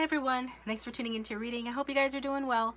Hi everyone, thanks for tuning into reading. I hope you guys are doing well.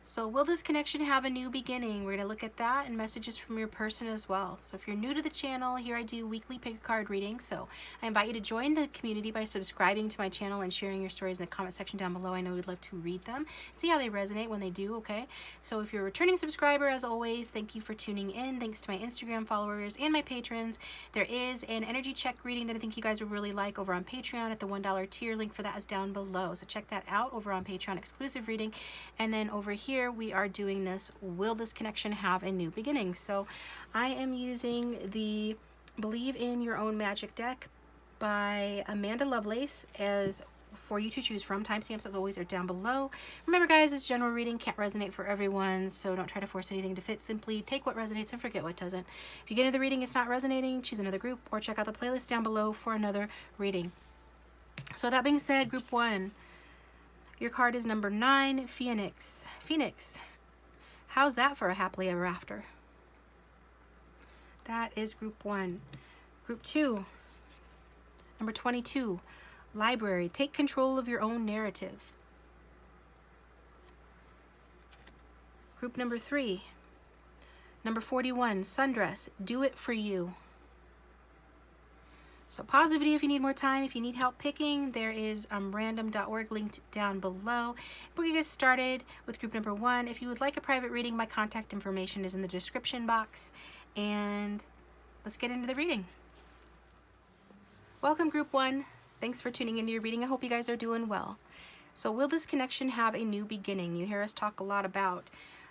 So will this connection have a new beginning? We're going to look at that and messages from your person as well. So if you're new to the channel, here I do weekly pick a card readings. So I invite you to join the community by subscribing to my channel and sharing your stories in the comment section down below. I know we'd love to read them, see how they resonate when they do, okay? So if you're a returning subscriber, as always, thank you for tuning in. Thanks to my Instagram followers and my patrons. There is an energy check reading that I think you guys would really like over on Patreon at the $1 tier. Link for that is down below. So check that out over on Patreon, exclusive reading. And then over here, we are doing this, will this connection have a new beginning? So I am using the Believe in Your Own Magic deck by Amanda Lovelace as for you to choose from. Timestamps as always are down below. Remember guys, this general reading can't resonate for everyone, so don't try to force anything to fit. Simply take what resonates and forget what doesn't. If you get into the reading it's not resonating, choose another group or check out the playlist down below for another reading. So that being said, group 1, your card is number 9, Phoenix. Phoenix, how's that for a happily ever after? That is group 1. Group 2, number 22, Library. Take control of your own narrative. Group number 3, number 41, Sundress. Do it for you. So pause the video if you need more time. If you need help picking, there is random.org linked down below. We're going to get started with group number 1. If you would like a private reading, my contact information is in the description box. And let's get into the reading. Welcome group 1. Thanks for tuning into your reading. I hope you guys are doing well. So will this connection have a new beginning? You hear us talk a lot about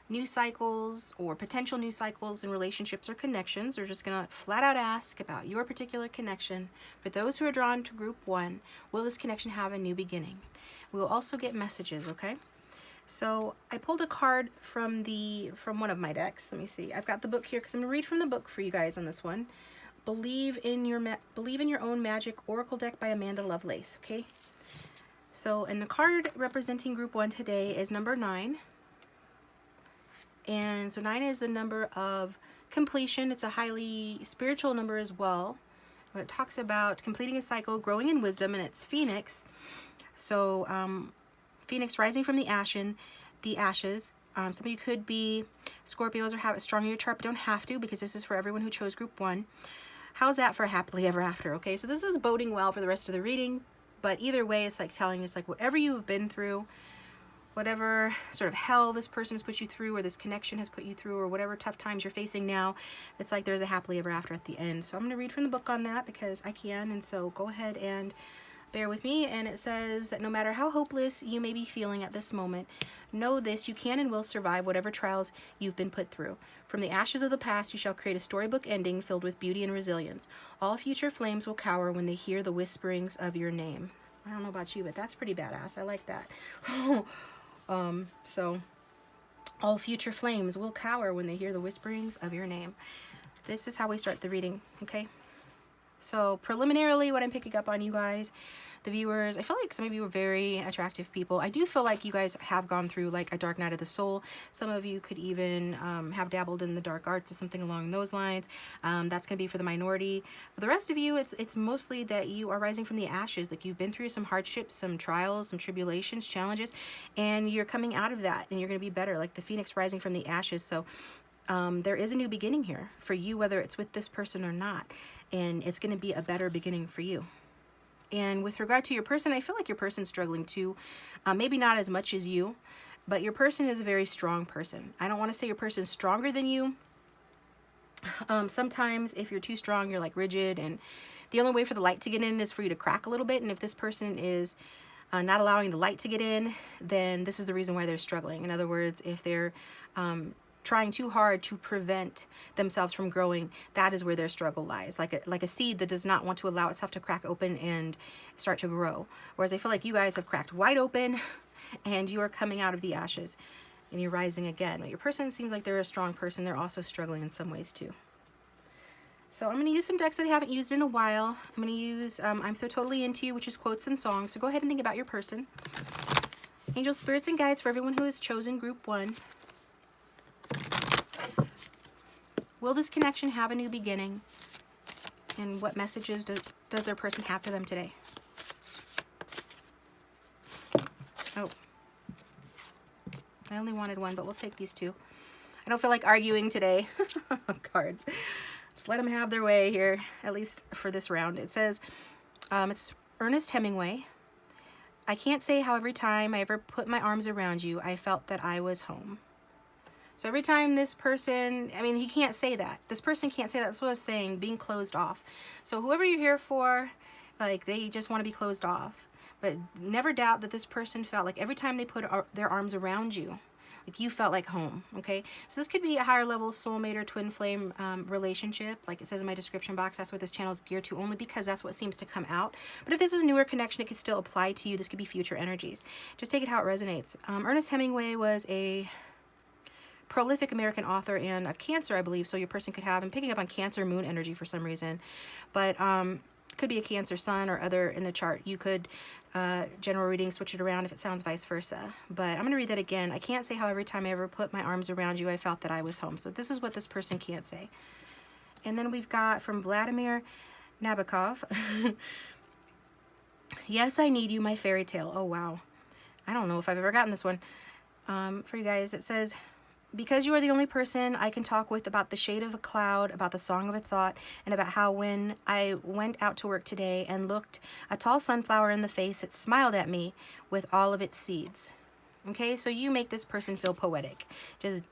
new cycles or potential new cycles in relationships or connections. We're just going to flat out ask about your particular connection. For those who are drawn to group 1, will this connection have a new beginning? We will also get messages, okay? So I pulled a card from one of my decks. Let me see. I've got the book here because I'm going to read from the book for you guys on this one. Believe in Your Own Magic Oracle deck by Amanda Lovelace, okay? So, and the card representing group 1 today is number 9. And so 9 is the number of completion. It's a highly spiritual number as well. But it talks about completing a cycle, growing in wisdom, and it's Phoenix. So Phoenix rising from the ashes. Some of you could be Scorpios or have it strong in your chart, but don't have to because this is for everyone who chose group 1. How's that for happily ever after? Okay, so this is boding well for the rest of the reading. But either way, it's like telling us like whatever you've been through, whatever sort of hell this person has put you through or this connection has put you through or whatever tough times you're facing now, it's like there's a happily ever after at the end. So I'm going to read from the book on that because I can, and so go ahead and bear with me. And it says that no matter how hopeless you may be feeling at this moment, know this: you can and will survive whatever trials you've been put through. From the ashes of the past you shall create a storybook ending filled with beauty and resilience. All future flames will cower when they hear the whisperings of your name. I don't know about you, but that's pretty badass. I like that. So all future flames will cower when they hear the whisperings of your name. This is how we start the reading, okay? So preliminarily, what I'm picking up on, you guys, the viewers, I feel like some of you are very attractive people. I do feel like you guys have gone through like a dark night of the soul. Some of you could even have dabbled in the dark arts or something along those lines. That's going to be for the minority. For the rest of you, it's mostly that you are rising from the ashes. Like you've been through some hardships, some trials, some tribulations, challenges, and you're coming out of that and you're going to be better, like the phoenix rising from the ashes. So there is a new beginning here for you, whether it's with this person or not. And it's going to be a better beginning for you. And with regard to your person, I feel like your person's struggling too. Maybe not as much as you, but your person is a very strong person. I don't want to say your person's stronger than you. Sometimes if you're too strong, you're like rigid, and the only way for the light to get in is for you to crack a little bit. And if this person is not allowing the light to get in, then this is the reason why they're struggling. In other words, if they're trying too hard to prevent themselves from growing, that is where their struggle lies. Like a seed that does not want to allow itself to crack open and start to grow. Whereas I feel like you guys have cracked wide open and you are coming out of the ashes and you're rising again. But your person seems like they're a strong person. They're also struggling in some ways too. So I'm going to use some decks that I haven't used in a while. I'm going to use I'm So Totally Into You, which is quotes and songs. So go ahead and think about your person. Angels, spirits, and guides for everyone who has chosen group 1. Will this connection have a new beginning? And what messages does their person have for them today? Oh, I only wanted one, but we'll take these two. I don't feel like arguing today. Cards. Just let them have their way here, at least for this round. It says, it's Ernest Hemingway. I can't say how every time I ever put my arms around you, I felt that I was home. So every time this person, I mean, he can't say that. This person can't say that. That's what I was saying, being closed off. So whoever you're here for, like, they just want to be closed off. But never doubt that this person felt like every time they put their arms around you, like you felt like home, okay? So this could be a higher level soulmate or twin flame relationship. Like it says in my description box, that's what this channel is geared to, only because that's what seems to come out. But if this is a newer connection, it could still apply to you. This could be future energies. Just take it how it resonates. Ernest Hemingway was a prolific American author and a Cancer, I believe, so your person could have, I'm picking up on Cancer moon energy for some reason, but could be a Cancer sun or other in the chart. You could general reading, switch it around if it sounds vice versa. But I'm going to read that again. I can't say how every time I ever put my arms around you, I felt that I was home. So this is what this person can't say. And then we've got from Vladimir Nabokov. Yes, I need you, my fairy tale. Oh, wow. I don't know if I've ever gotten this one. For you guys, it says, because you are the only person I can talk with about the shade of a cloud, about the song of a thought, and about how when I went out to work today and looked a tall sunflower in the face, it smiled at me with all of its seeds. Okay, so you make this person feel poetic. Just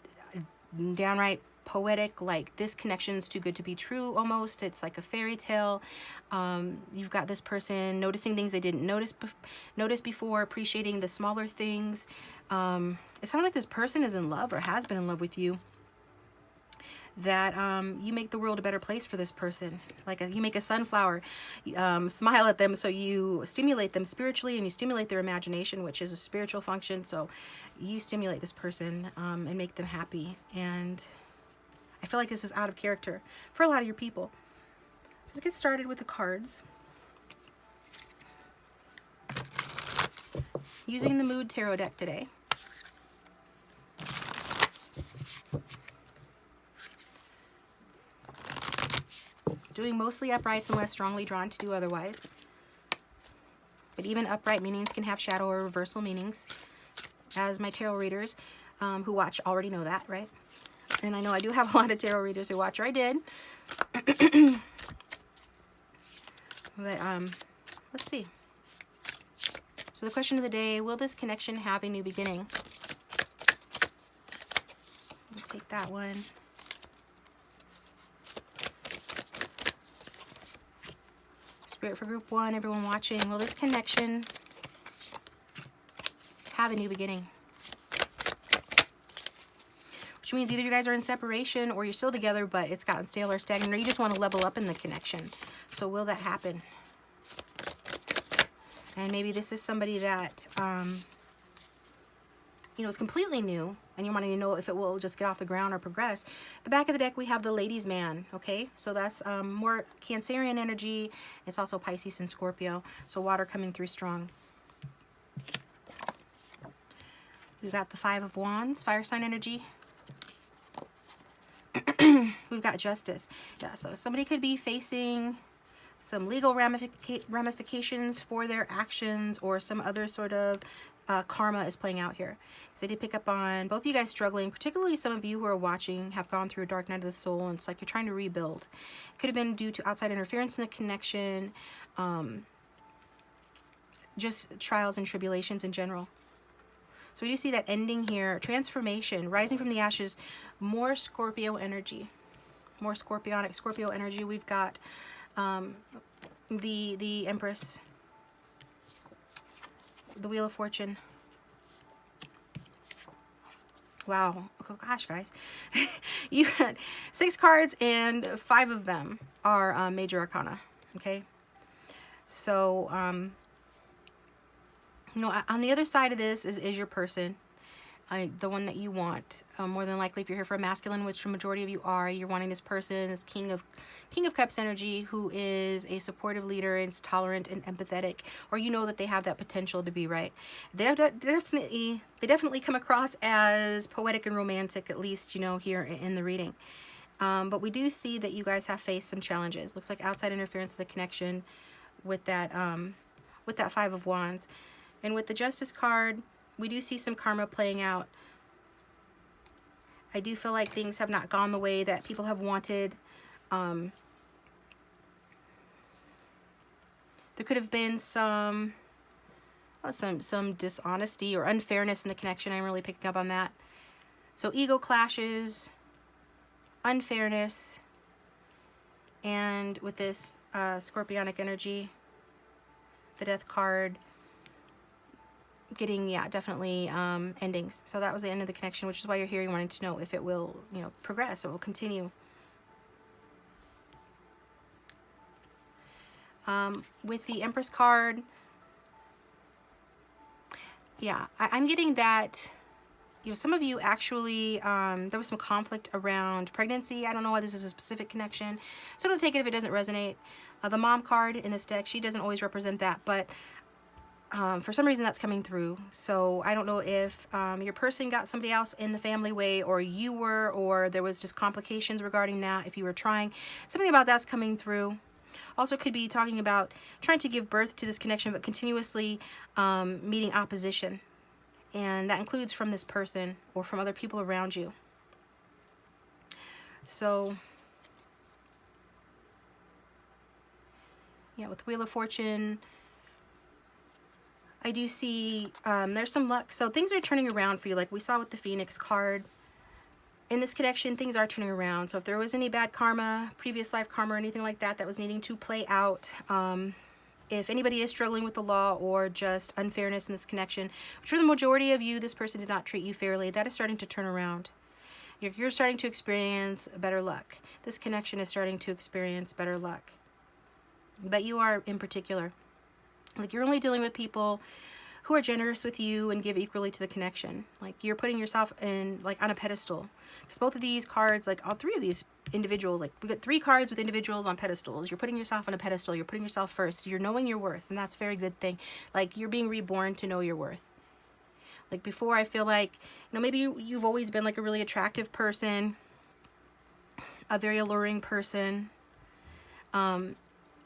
downright poetic, like this connection's too good to be true almost. It's like a fairy tale. You've got this person noticing things they didn't notice before, appreciating the smaller things. It sounds like this person is in love or has been in love with you. That you make the world a better place for this person. Like you make a sunflower, smile at them, so you stimulate them spiritually and you stimulate their imagination, which is a spiritual function. So you stimulate this person and make them happy. And I feel like this is out of character for a lot of your people. So let's get started with the cards. Using the Mood Tarot deck today. Doing mostly uprights unless strongly drawn to do otherwise. But even upright meanings can have shadow or reversal meanings, as my tarot readers who watch already know that, right? And I know I do have a lot of tarot readers who watch, or I did. But let's see. So the question of the day, will this connection have a new beginning? I'll take that one. Spirit for group one, everyone watching, will this connection have a new beginning? Which means either you guys are in separation or you're still together, but it's gotten stale or stagnant, or you just want to level up in the connection. So will that happen? And maybe this is somebody that, you know, is completely new, and you're wanting to know if it will just get off the ground or progress. The back of the deck, we have the Ladies' Man, okay? So that's more Cancerian energy. It's also Pisces and Scorpio, so water coming through strong. We've got the Five of Wands, fire sign energy. We've got Justice. Yeah, so somebody could be facing some legal ramifications for their actions, or some other sort of karma is playing out here. So I did pick up on both of you guys struggling, particularly some of you who are watching have gone through a dark night of the soul, and it's like you're trying to rebuild. It could have been due to outside interference in the connection, just trials and tribulations in general. So we do see that ending here, transformation, rising from the ashes, more Scorpio energy, more Scorpionic Scorpio energy. We've got the Empress, the Wheel of Fortune. Wow, oh gosh, guys. You had 6 cards and 5 of them are major arcana, okay? So, you know, on the other side of this is your person, the one that you want. More than likely, if you're here for a masculine, which the majority of you are, you're wanting this person, this King of Cups energy, who is a supportive leader and is tolerant and empathetic, or you know that they have that potential to be, right. They definitely come across as poetic and romantic, at least, you know, here in the reading. But we do see that you guys have faced some challenges. Looks like outside interference in the connection with that Five of Wands. And with the Justice card, we do see some karma playing out. I do feel like things have not gone the way that people have wanted. There could have been some dishonesty or unfairness in the connection. I'm really picking up on that. So ego clashes, unfairness, and with this scorpionic energy, the death card, getting, yeah, definitely endings. So that was the end of the connection, which is why you're here. You wanting to know if it will, you know, progress or will continue. With the Empress card, yeah, I'm getting that, you know, some of you actually, there was some conflict around pregnancy. I don't know why this is a specific connection, so don't take it if it doesn't resonate. The Mom card in this deck, she doesn't always represent that, but for some reason that's coming through. So I don't know if your person got somebody else in the family way, or you were, or there was just complications regarding that. If you were trying, something about that's coming through. Also could be talking about trying to give birth to this connection, but continuously meeting opposition. And that includes from this person or from other people around you. So, yeah, with Wheel of Fortune, I do see there's some luck. So things are turning around for you, like we saw with the Phoenix card. In this connection, things are turning around. So if there was any bad karma, previous life karma, or anything like that that was needing to play out, if anybody is struggling with the law or just unfairness in this connection, which for the majority of you, this person did not treat you fairly, that is starting to turn around. You're starting to experience better luck. This connection is starting to experience better luck. But you are in particular. Like, you're only dealing with people who are generous with you and give equally to the connection. Like, you're putting yourself in, like, on a pedestal. Because both of these cards, like all three of these individuals, like we got 3 cards with individuals on pedestals. You're putting yourself on a pedestal. You're putting yourself first. You're knowing your worth, and that's a very good thing. Like, you're being reborn to know your worth. Like, before, I feel like, you know, maybe you've always been like a really attractive person, a very alluring person.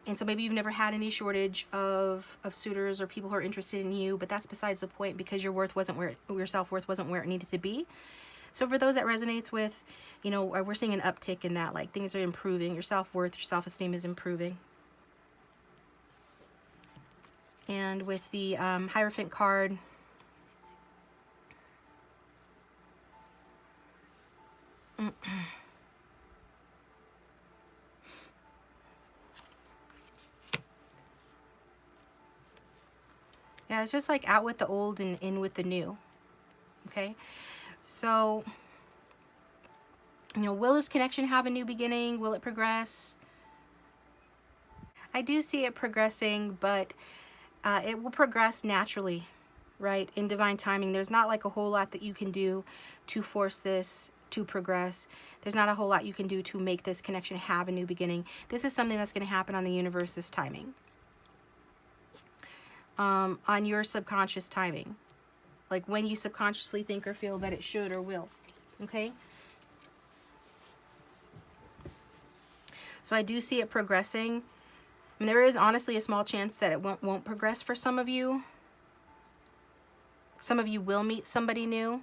And so maybe you've never had any shortage of suitors or people who are interested in you, but that's besides the point, because your worth wasn't where, your self-worth wasn't where it needed to be. So for those that resonates with, you know, we're seeing an uptick in that, like things are improving, your self-worth, your self-esteem is improving. And with the Hierophant card, yeah, it's just like out with the old and in with the new. Okay, so, you know, will this connection have a new beginning? Will it progress? I do see it progressing, but it will progress naturally, right? In divine timing. There's not like a whole lot that you can do to force this to progress. There's not a whole lot you can do to make this connection have a new beginning. This is something that's going to happen on the universe's timing. On your subconscious timing. Like when you subconsciously think or feel that it should or will. Okay? So I do see it progressing. I mean, there is honestly a small chance that it won't progress for some of you. Some of you will meet somebody new.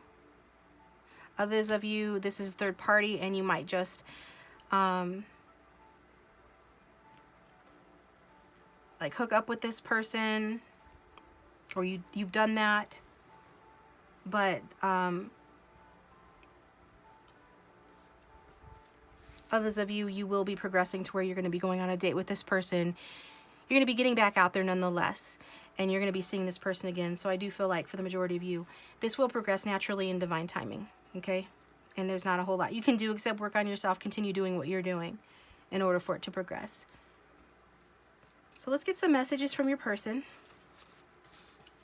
Others of you, this is third party, and you might just like hook up with this person, or you've done that. But others of you, you will be progressing to where you're going to be going on a date with this person. You're going to be getting back out there nonetheless, and you're going to be seeing this person again. So I do feel like for the majority of you, this will progress naturally in divine timing, okay? And there's not a whole lot you can do except work on yourself, continue doing what you're doing in order for it to progress. So let's get some messages from your person.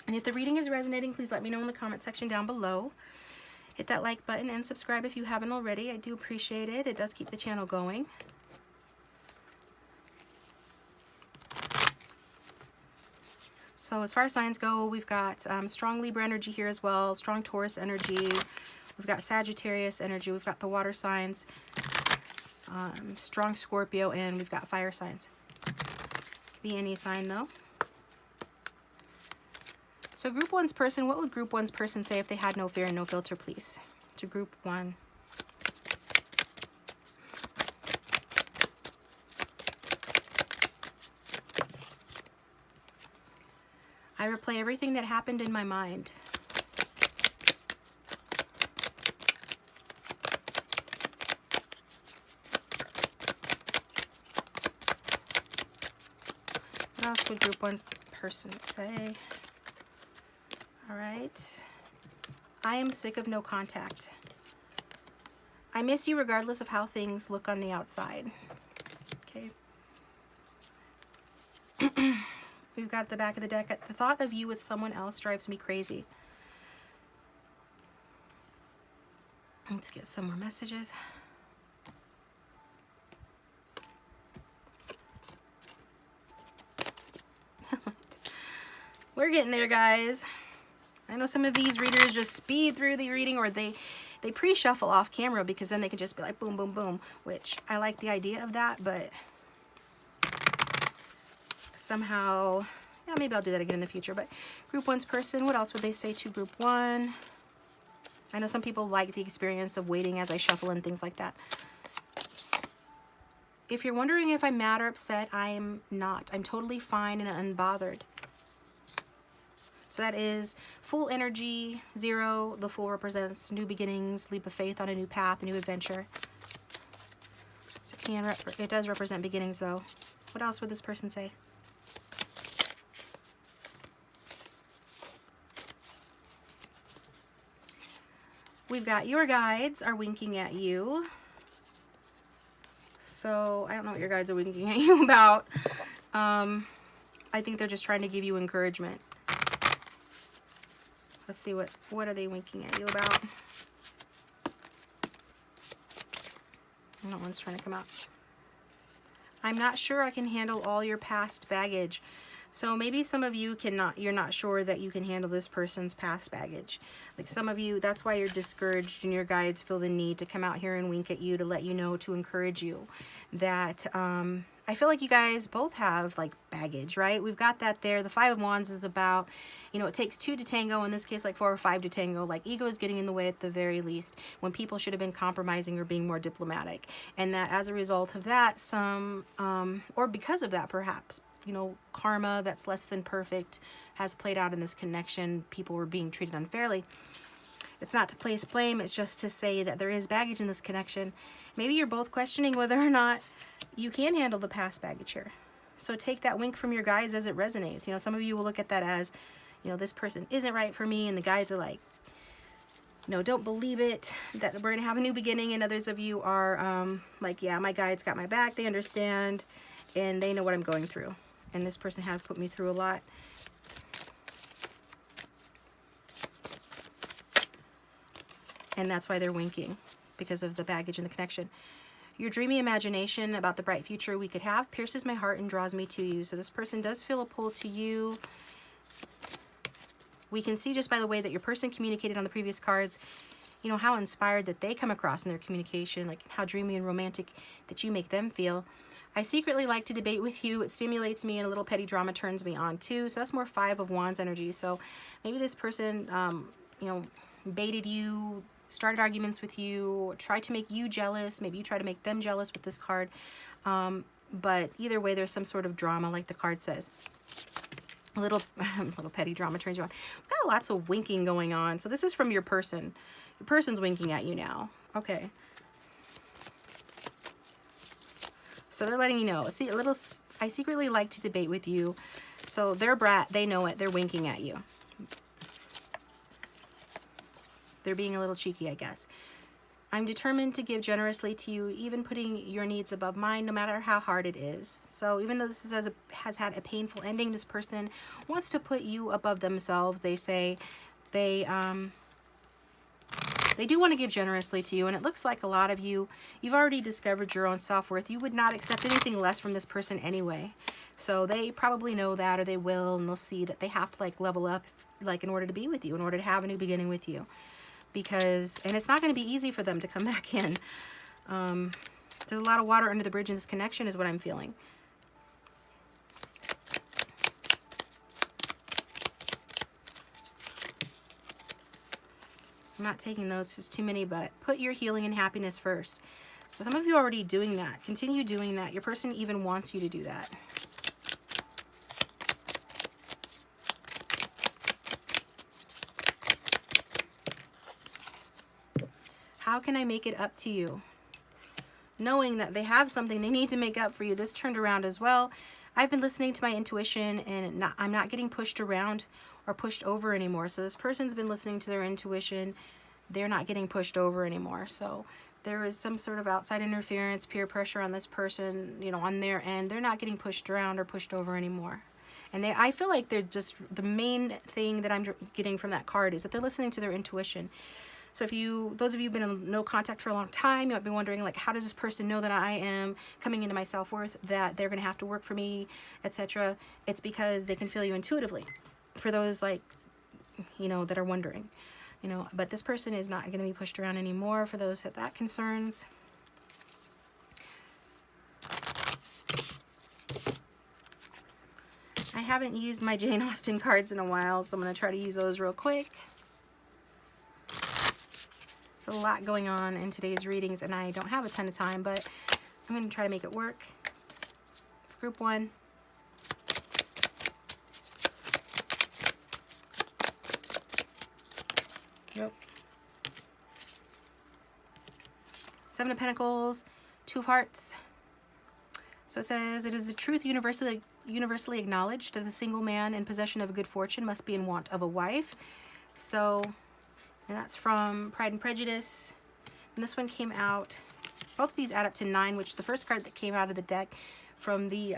And if the reading is resonating, please let me know in the comment section down below. Hit that like button and subscribe if you haven't already. I do appreciate it. It does keep the channel going. So as far as signs go, we've got strong Libra energy here as well, strong Taurus energy. We've got Sagittarius energy. We've got the water signs, strong Scorpio, and we've got fire signs. Could be any sign though. So group one's person, what would group one's person say if they had no fear and no filter, please? To group one. I replay everything that happened in my mind. What else would group one's person say? All right. I am sick of no contact. I miss you regardless of how things look on the outside. Okay. We've got the back of the deck. The thought of you with someone else drives me crazy. Let's get some more messages. We're getting there, guys. I know some of these readers just speed through the reading, or they pre-shuffle off camera because then they can just be like boom, boom, boom, which I like the idea of that, but somehow, yeah, maybe I'll do that again in the future. But group one's person, what else would they say to group one? I know some people like the experience of waiting as I shuffle and things like that. If you're wondering if I'm mad or upset, I'm not. I'm totally fine and unbothered. So that is full energy, 0. The Fool represents new beginnings, leap of faith on a new path, a new adventure. So it does represent beginnings, though. What else would this person say? We've got your guides are winking at you. So I don't know what your guides are winking at you about. I think they're just trying to give you encouragement. Let's see, what are they winking at you about? No one's trying to come out. I'm not sure I can handle all your past baggage. So maybe some of you you're not sure that you can handle this person's past baggage. Like some of you, that's why you're discouraged, and your guides feel the need to come out here and wink at you to let you know, to encourage you that I feel like you guys both have like baggage, right? We've got that there. The Five of Wands is about, you know, it takes 2 to tango. In this case, like 4 or 5 to tango. Like ego is getting in the way at the very least, when people should have been compromising or being more diplomatic. And that as a result of that, or because of that perhaps, you know, karma that's less than perfect has played out in this connection. People were being treated unfairly. It's not to place blame, it's just to say that there is baggage in this connection. Maybe you're both questioning whether or not you can handle the past baggage here. So take that wink from your guides as it resonates. You know, some of you will look at that as, you know, this person isn't right for me, and the guides are like, no, don't believe it, that we're going to have a new beginning. And others of you are like, yeah, my guides got my back, they understand, and they know what I'm going through. And this person has put me through a lot. And that's why they're winking, because of the baggage in the connection. Your dreamy imagination about the bright future we could have pierces my heart and draws me to you. So this person does feel a pull to you. We can see just by the way that your person communicated on the previous cards, you know, how inspired that they come across in their communication, like how dreamy and romantic that you make them feel. I secretly like to debate with you. It stimulates me, and a little petty drama turns me on too. So that's more Five of Wands energy. So maybe this person, you know, baited you, started arguments with you, tried to make you jealous. Maybe you try to make them jealous with this card. But either way, there's some sort of drama, like the card says. A little petty drama turns you on. We've got lots of winking going on. So this is from your person. Your person's winking at you now. Okay. So they're letting you know. See, I secretly like to debate with you. So they're a brat. They know it. They're winking at you. They're being a little cheeky, I guess. I'm determined to give generously to you, even putting your needs above mine, no matter how hard it is. So even though this has had a painful ending, this person wants to put you above themselves. They say they do want to give generously to you, and it looks like a lot of you've already discovered your own self-worth. You would not accept anything less from this person anyway. So they probably know that, or they will, and they'll see that they have to like level up, like in order to be with you, in order to have a new beginning with you. Because, and it's not going to be easy for them to come back in. There's a lot of water under the bridge in this connection is what I'm feeling. I'm not taking those, just too many, but put your healing and happiness first. So some of you are already doing that. Continue doing that. Your person even wants you to do that. How can I make it up to you? Knowing that they have something they need to make up for you. This turned around as well. I've been listening to my intuition, and I'm not getting pushed around or pushed over anymore. So this person's been listening to their intuition. They're not getting pushed over anymore. So there is some sort of outside interference, peer pressure on this person, you know, on their end. They're not getting pushed around or pushed over anymore. And I feel like they're just, the main thing that I'm getting from that card is that they're listening to their intuition. So if those of you who've been in no contact for a long time, you might be wondering, like, how does this person know that I am coming into my self-worth, that they're going to have to work for me, etc. It's because they can feel you intuitively. For those, like, you know, that are wondering, you know, but this person is not going to be pushed around anymore for those that concerns. I haven't used my Jane Austen cards in a while, so I'm going to try to use those real quick. There's a lot going on in today's readings, and I don't have a ton of time, but I'm going to try to make it work. For group 1. Yep. 7 of Pentacles, 2 of Hearts. So it says, it is the truth universally acknowledged that the single man in possession of a good fortune must be in want of a wife. So, and that's from Pride and Prejudice. And this one came out, both of these add up to 9, which the first card that came out of the deck from the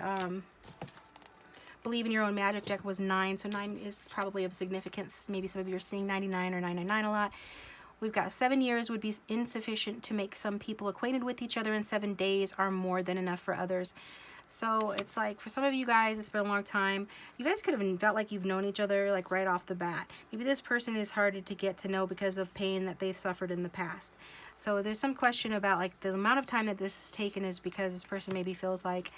Believe in Your Own Magic deck was 9. So 9 is probably of significance. Maybe some of you are seeing 99 or 999 a lot. We've got 7 years would be insufficient to make some people acquainted with each other, and 7 days are more than enough for others. So it's like, for some of you guys, it's been a long time. You guys could have felt like you've known each other, like, right off the bat. Maybe this person is harder to get to know because of pain that they've suffered in the past. So there's some question about, like, the amount of time that this has taken is because this person maybe feels like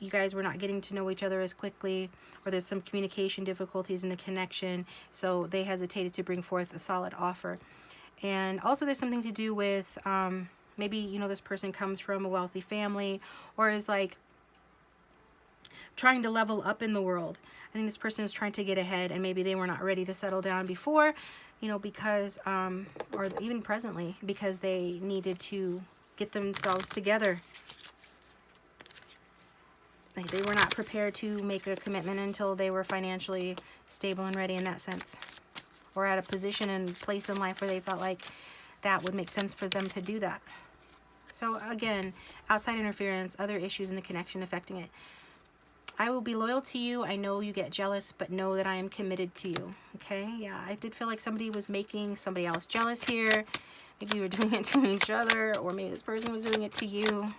you guys were not getting to know each other as quickly, or there's some communication difficulties in the connection, so they hesitated to bring forth a solid offer. And also there's something to do with maybe, you know, this person comes from a wealthy family, or is like trying to level up in the world. I think this person is trying to get ahead, and maybe they were not ready to settle down before, you know, because or even presently, because they needed to get themselves together. Like, they were not prepared to make a commitment until they were financially stable and ready in that sense, or at a position and place in life where they felt like that would make sense for them to do that. So again, outside interference, other issues in the connection affecting it. I will be loyal to you. I know you get jealous, but know that I am committed to you. Okay, yeah, I did feel like somebody was making somebody else jealous here. Maybe you were doing it to each other, or maybe this person was doing it to you.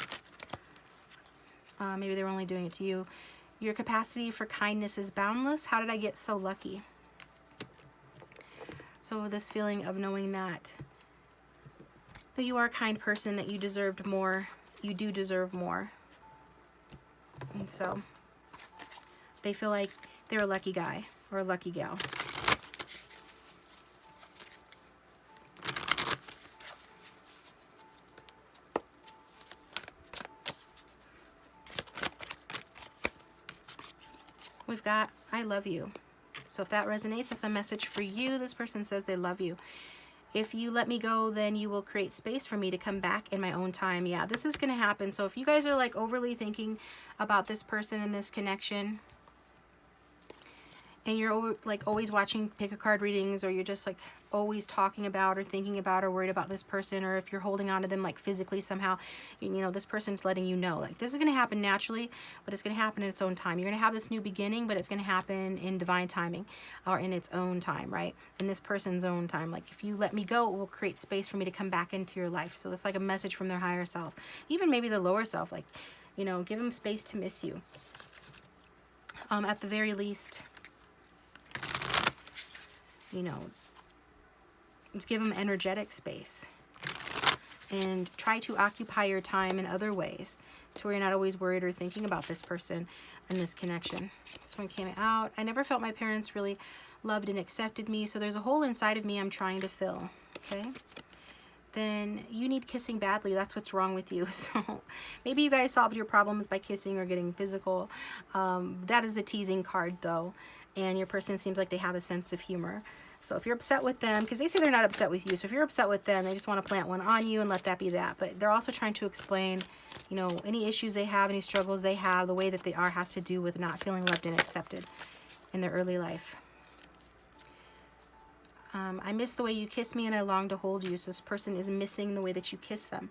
Maybe they were only doing it to you. Your capacity for kindness is boundless. How did I get so lucky? So this feeling of knowing that you are a kind person, that you deserved more. You do deserve more. And so they feel like they're a lucky guy or a lucky gal. We've got, I love you. So if that resonates, it's a message for you. This person says they love you. If you let me go, then you will create space for me to come back in my own time. Yeah, this is going to happen. So if you guys are like overly thinking about this person and this connection, and you're like always watching pick a card readings, or you're just like always talking about or thinking about or worried about this person, or if you're holding on to them like physically somehow, you know, this person's letting you know, like, this is going to happen naturally, but it's going to happen in its own time. You're going to have this new beginning, but it's going to happen in divine timing, or in its own time, right? In this person's own time. Like, if you let me go, it will create space for me to come back into your life. So it's like a message from their higher self, even maybe the lower self, like, you know, give them space to miss you. At the very least, you know, let's give them energetic space, and try to occupy your time in other ways to where you're not always worried or thinking about this person. in this connection. This one came out. I never felt my parents really loved and accepted me, so there's a hole inside of me I'm trying to fill. Okay. Then you need kissing badly. That's what's wrong with you. So maybe you guys solved your problems by kissing or getting physical. That is the teasing card though. And your person seems like they have a sense of humor. So if you're upset with them, because they say they're not upset with you. So if you're upset with them, they just want to plant one on you and let that be that. But they're also trying to explain, you know, any issues they have, any struggles they have, the way that they are has to do with not feeling loved and accepted in their early life. I miss the way you kiss me and I long to hold you. So this person is missing the way that you kiss them.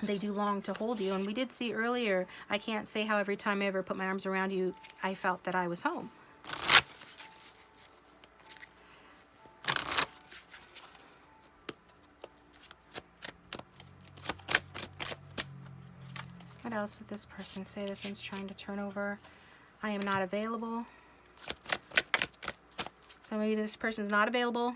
They do long to hold you. And we did see earlier, I can't say how every time I ever put my arms around you, I felt that I was home. What else did this person say? This one's trying to turn over. I am not available. So maybe this person's not available.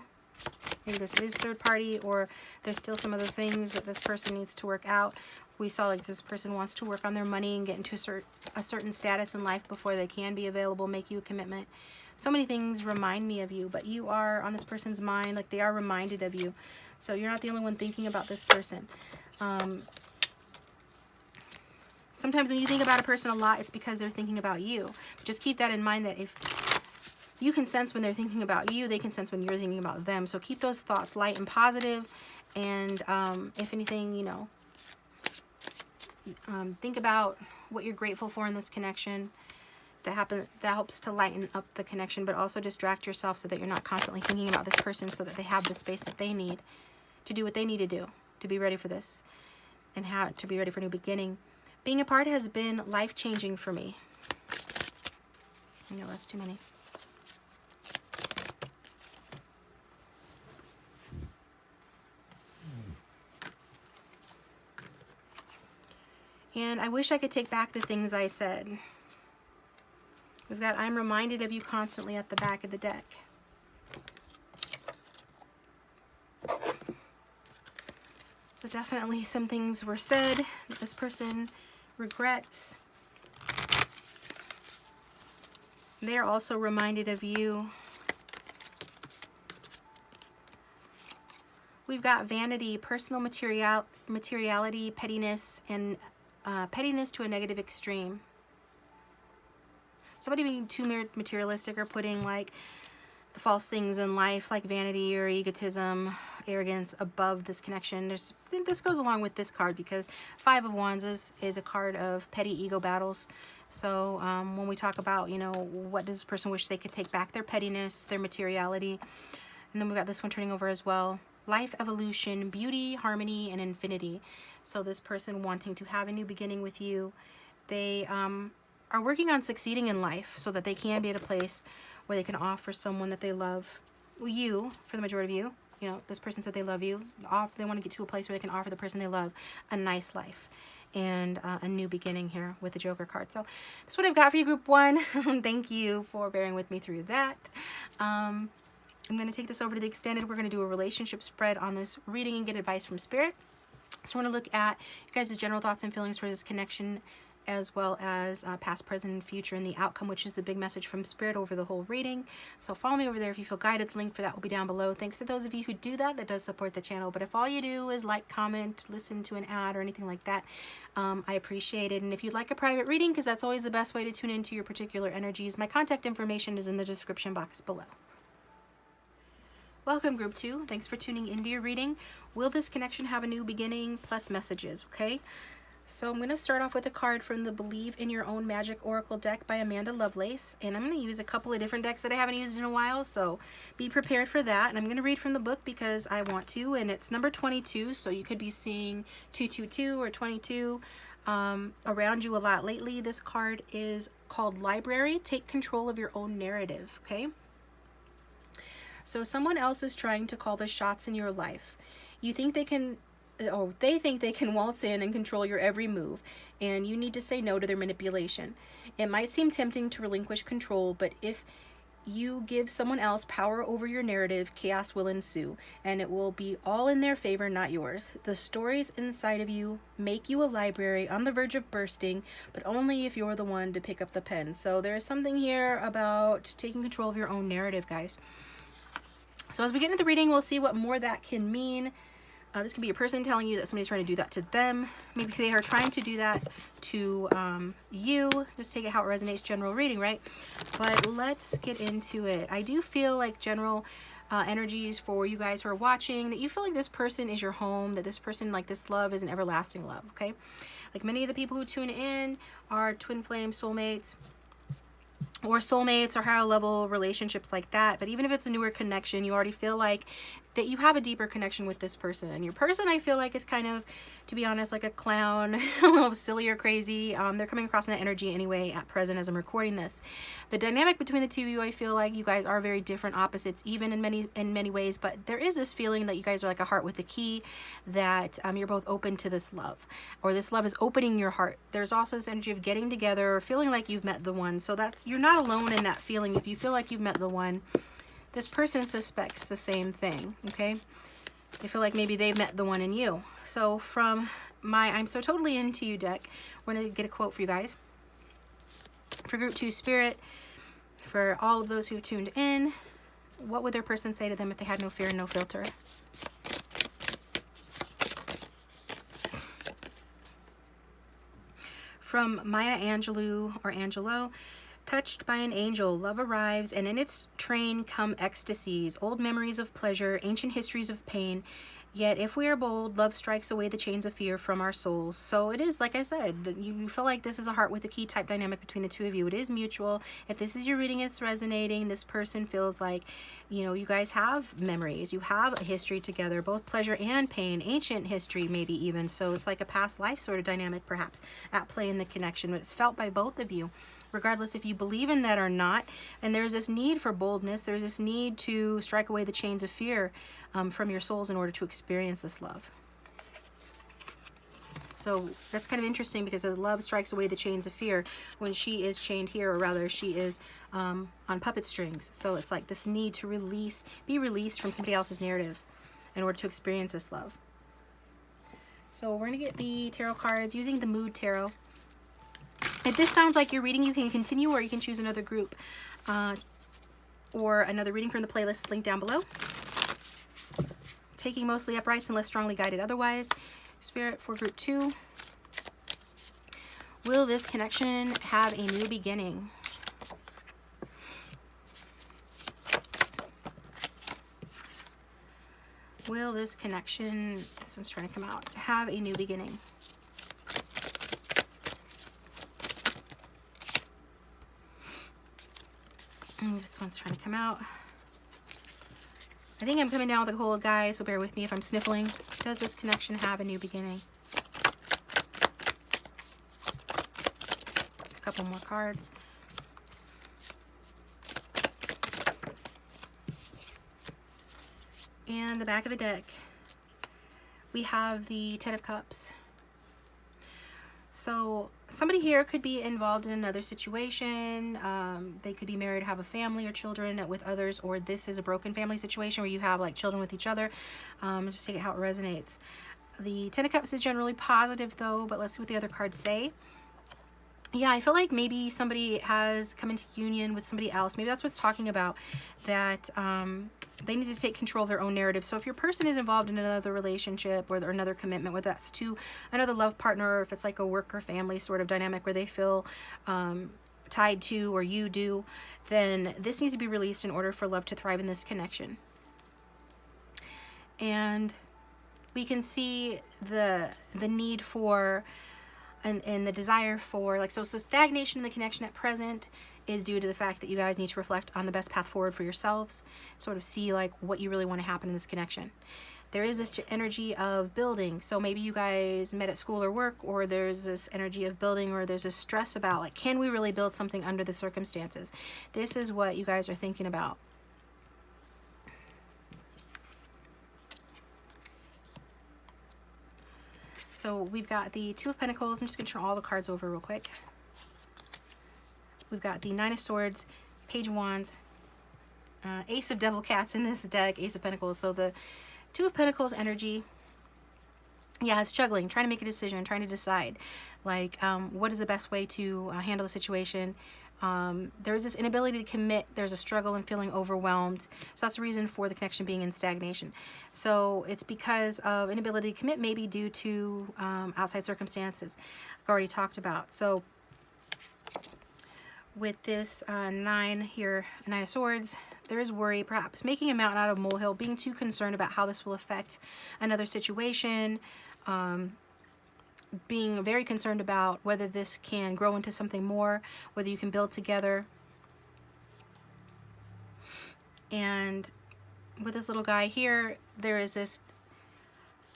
Maybe this is third party, or there's still some other things that this person needs to work out. We saw like this person wants to work on their money and get into a certain status in life before they can be available, make you a commitment. So many things remind me of you, but you are on this person's mind, like they are reminded of you. So you're not the only one thinking about this person. Sometimes when you think about a person a lot, it's because they're thinking about you. But just keep that in mind, that if you can sense when they're thinking about you, they can sense when you're thinking about them. So keep those thoughts light and positive. And if anything, you know, think about what you're grateful for in this connection. That helps to lighten up the connection, but also distract yourself so that you're not constantly thinking about this person, so that they have the space that they need to do what they need to do to be ready for this and how to be ready for a new beginning. Being apart has been life-changing for me. No, that's too many. And I wish I could take back the things I said. We've got, I'm reminded of you constantly at the back of the deck. So definitely some things were said that this person regrets. They're also reminded of you. We've got vanity, personal materiality, pettiness, and pettiness to a negative extreme. Somebody being too materialistic or putting like the false things in life, like vanity or egotism, arrogance, above this connection. This goes along with this card, because Five of Wands is a card of petty ego battles. So when we talk about, you know, what does this person wish they could take back? Their pettiness, their materiality. And then we've got this one turning over as well. Life, evolution, beauty, harmony, and infinity. So this person wanting to have a new beginning with you. They are working on succeeding in life so that they can be at a place where they can offer someone that they love, you, for the majority of you know, this person said they love you. They want to get to a place where they can offer the person they love a nice life and a new beginning here with the Joker card. So that's what I've got for you, Group 1. Thank you for bearing with me through that. I'm going to take this over to the extended. We're going to do a relationship spread on this reading and get advice from Spirit. So I want to look at you guys' general thoughts and feelings for this connection, as well as past, present, and future, and the outcome, which is the big message from Spirit over the whole reading. So follow me over there if you feel guided. The link for that will be down below. Thanks to those of you who do that. That does support the channel. But if all you do is like, comment, listen to an ad, or anything like that, I appreciate it. And if you'd like a private reading, because that's always the best way to tune into your particular energies, my contact information is in the description box below. Welcome, Group 2. Thanks for tuning into your reading. Will this connection have a new beginning? Plus messages, okay? So I'm going to start off with a card from the Believe in Your Own Magic Oracle deck by Amanda Lovelace. And I'm going to use a couple of different decks that I haven't used in a while, so be prepared for that. And I'm going to read from the book because I want to, and it's number 22, so you could be seeing 222 or 22 around you a lot lately. This card is called Library. Take control of your own narrative, okay? So someone else is trying to call the shots in your life. You think they can... Oh, they think they can waltz in and control your every move, and you need to say no to their manipulation. It might seem tempting to relinquish control, but if you give someone else power over your narrative, chaos will ensue, and it will be all in their favor, not yours. The stories inside of you make you a library on the verge of bursting, but only if you're the one to pick up the pen. So there is something here about taking control of your own narrative, guys. So as we get into the reading, we'll see what more that can mean. This could be a person telling you that somebody's trying to do that to them. Maybe they are trying to do that to you. Just take it how it resonates, general reading, right? But let's get into it. I do feel like general energies for you guys who are watching, that you feel like this person is your home, that this person, like this love, is an everlasting love, okay? Like many of the people who tune in are twin flame soulmates, or soulmates, or higher level relationships like that. But even if it's a newer connection, you already feel like that you have a deeper connection with this person. And your person, I feel like, is kind of, to be honest, like a clown, a little silly or crazy. They're coming across in that energy anyway at present as I'm recording this. The dynamic between the two of you, I feel like you guys are very different opposites, even in many ways. But there is this feeling that you guys are like a heart with a key, that you're both open to this love, or this love is opening your heart. There's also this energy of getting together, feeling like you've met the one. So that's, you're not alone in that feeling. If you feel like you've met the one, this person suspects the same thing, okay? They feel like maybe they've met the one in you. So from my I'm So Totally Into You deck, we're going to get a quote for you guys. For Group 2 Spirit, for all of those who've tuned in, what would their person say to them if they had no fear and no filter? From Maya Angelou, or Angelo, touched by an angel, love arrives, and in its train come ecstasies, old memories of pleasure, ancient histories of pain. Yet if we are bold, love strikes away the chains of fear from our souls. So it is, like I said, you feel like this is a heart with a key type dynamic between the two of you. It is mutual. If this is your reading, it's resonating. This person feels like, you know, you guys have memories. You have a history together, both pleasure and pain, ancient history maybe even. So it's like a past life sort of dynamic perhaps at play in the connection, but it's felt by both of you, regardless if you believe in that or not. And there's this need for boldness. There's this need to strike away the chains of fear from your souls in order to experience this love. So that's kind of interesting, because as love strikes away the chains of fear, when she is chained here, or rather she is on puppet strings. So it's like this need to be released from somebody else's narrative in order to experience this love. So we're going to get the tarot cards using the Mood Tarot. If this sounds like your reading, you can continue, or you can choose another group or another reading from the playlist linked down below. Taking mostly uprights unless strongly guided otherwise. Spirit, for Group 2. Will this connection have a new beginning? Will this connection, this one's trying to come out, have a new beginning? And this one's trying to come out. I think I'm coming down with a cold, guys, so bear with me if I'm sniffling. Does this connection have a new beginning? Just a couple more cards. And the back of the deck, we have the Ten of Cups. So somebody here could be involved in another situation. They could be married, have a family or children with others, or this is a broken family situation where you have like children with each other. Just take it how it resonates. The Ten of Cups is generally positive though, but let's see what the other cards say. Yeah, I feel like maybe somebody has come into union with somebody else. Maybe that's what's talking about, that they need to take control of their own narrative. So if your person is involved in another relationship or another commitment, whether that's to another love partner, or if it's like a work or family sort of dynamic where they feel tied to, or you do, then this needs to be released in order for love to thrive in this connection. And we can see the need for and the desire for, like, so stagnation in the connection at present is due to the fact that you guys need to reflect on the best path forward for yourselves, sort of see like what you really want to happen in this connection. There is this energy of building. So maybe you guys met at school or work, or there's this energy of building, or there's this stress about like, can we really build something under the circumstances? This is what you guys are thinking about. So we've got the Two of Pentacles. I'm just going to turn all the cards over real quick. We've got the Nine of Swords, Page of Wands, Ace of Devil Cats in this deck, Ace of Pentacles. So the Two of Pentacles energy, yeah, it's juggling, trying to make a decision, trying to decide, like, what is the best way to handle the situation. There is this inability to commit. There's a struggle and feeling overwhelmed. So that's the reason for the connection being in stagnation. So it's because of inability to commit, maybe due to outside circumstances I've already talked about. So with this 9 here, 9 of Swords, there is worry, perhaps making a mountain out of a molehill, being too concerned about how this will affect another situation, being very concerned about whether this can grow into something more, whether you can build together. And with this little guy here, there is this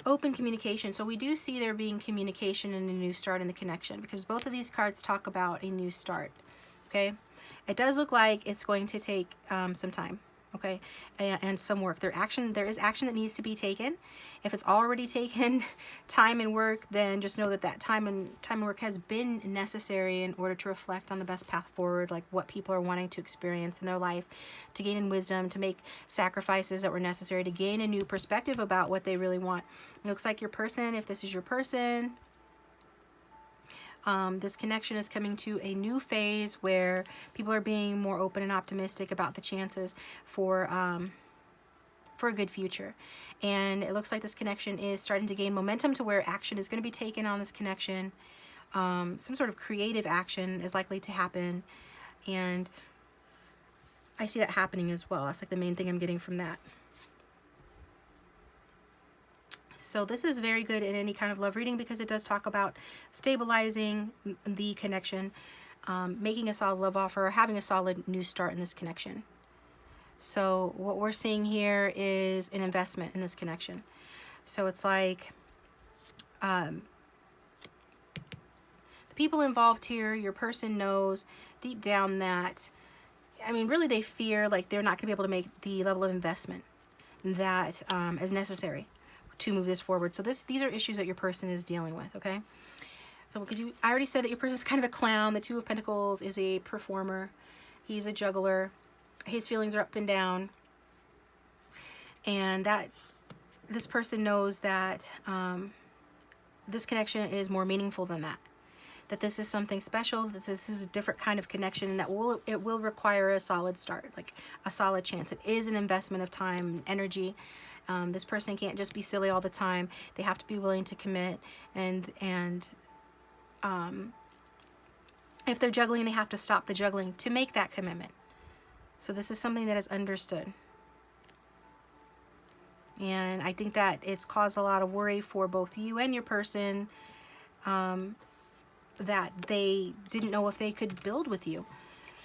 open communication. So we do see there being communication and a new start in the connection, because both of these cards talk about a new start. Okay, it does look like it's going to take some time, okay, and some work. There is action that needs to be taken. If it's already taken time and work, then just know that that time and work has been necessary in order to reflect on the best path forward, like what people are wanting to experience in their life, to gain in wisdom, to make sacrifices that were necessary, to gain a new perspective about what they really want. It looks like your person, if this is your person, this connection is coming to a new phase where people are being more open and optimistic about the chances for a good future. And it looks like this connection is starting to gain momentum to where action is going to be taken on this connection. Some sort of creative action is likely to happen. And I see that happening as well. That's like the main thing I'm getting from that. So this is very good in any kind of love reading, because it does talk about stabilizing the connection, making a solid love offer, having a solid new start in this connection. So what we're seeing here is an investment in this connection. So it's like the people involved here, your person knows deep down that, I mean, really they fear like they're not going to be able to make the level of investment that is necessary to move this forward. So these are issues that your person is dealing with, okay? So because I already said that your person is kind of a clown. The Two of Pentacles is a performer. He's a juggler. His feelings are up and down. And that this person knows that this connection is more meaningful than that. That this is something special, that this is a different kind of connection, and that it will require a solid start, like a solid chance. It is an investment of time and energy. This person can't just be silly all the time. They have to be willing to commit, and if they're juggling, they have to stop the juggling to make that commitment. So this is something that is understood. And I think that it's caused a lot of worry for both you and your person, that they didn't know if they could build with you.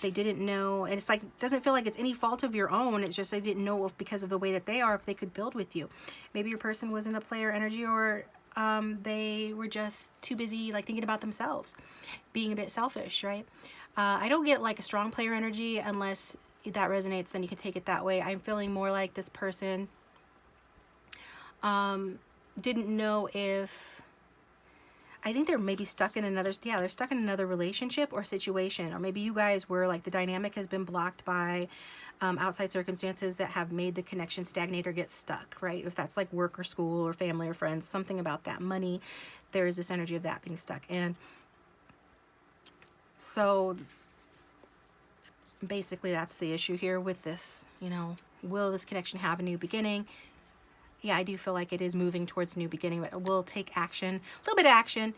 They didn't know, and it's like, it doesn't feel like it's any fault of your own. It's just they didn't know if, because of the way that they are, if they could build with you. Maybe your person was in a player energy, or they were just too busy like thinking about themselves, being a bit selfish, right? I don't get like a strong player energy. Unless that resonates, then you can take it that way. I'm feeling more like this person didn't know if, I think they're maybe stuck in another, yeah, they're stuck in another relationship or situation. Or maybe you guys were like, the dynamic has been blocked by outside circumstances that have made the connection stagnate or get stuck, right? If that's like work or school or family or friends, something about that, money, there's this energy of that being stuck. And so basically that's the issue here with this, you know, will this connection have a new beginning? Yeah, I do feel like it is moving towards a new beginning, but it will take action, a little bit of action,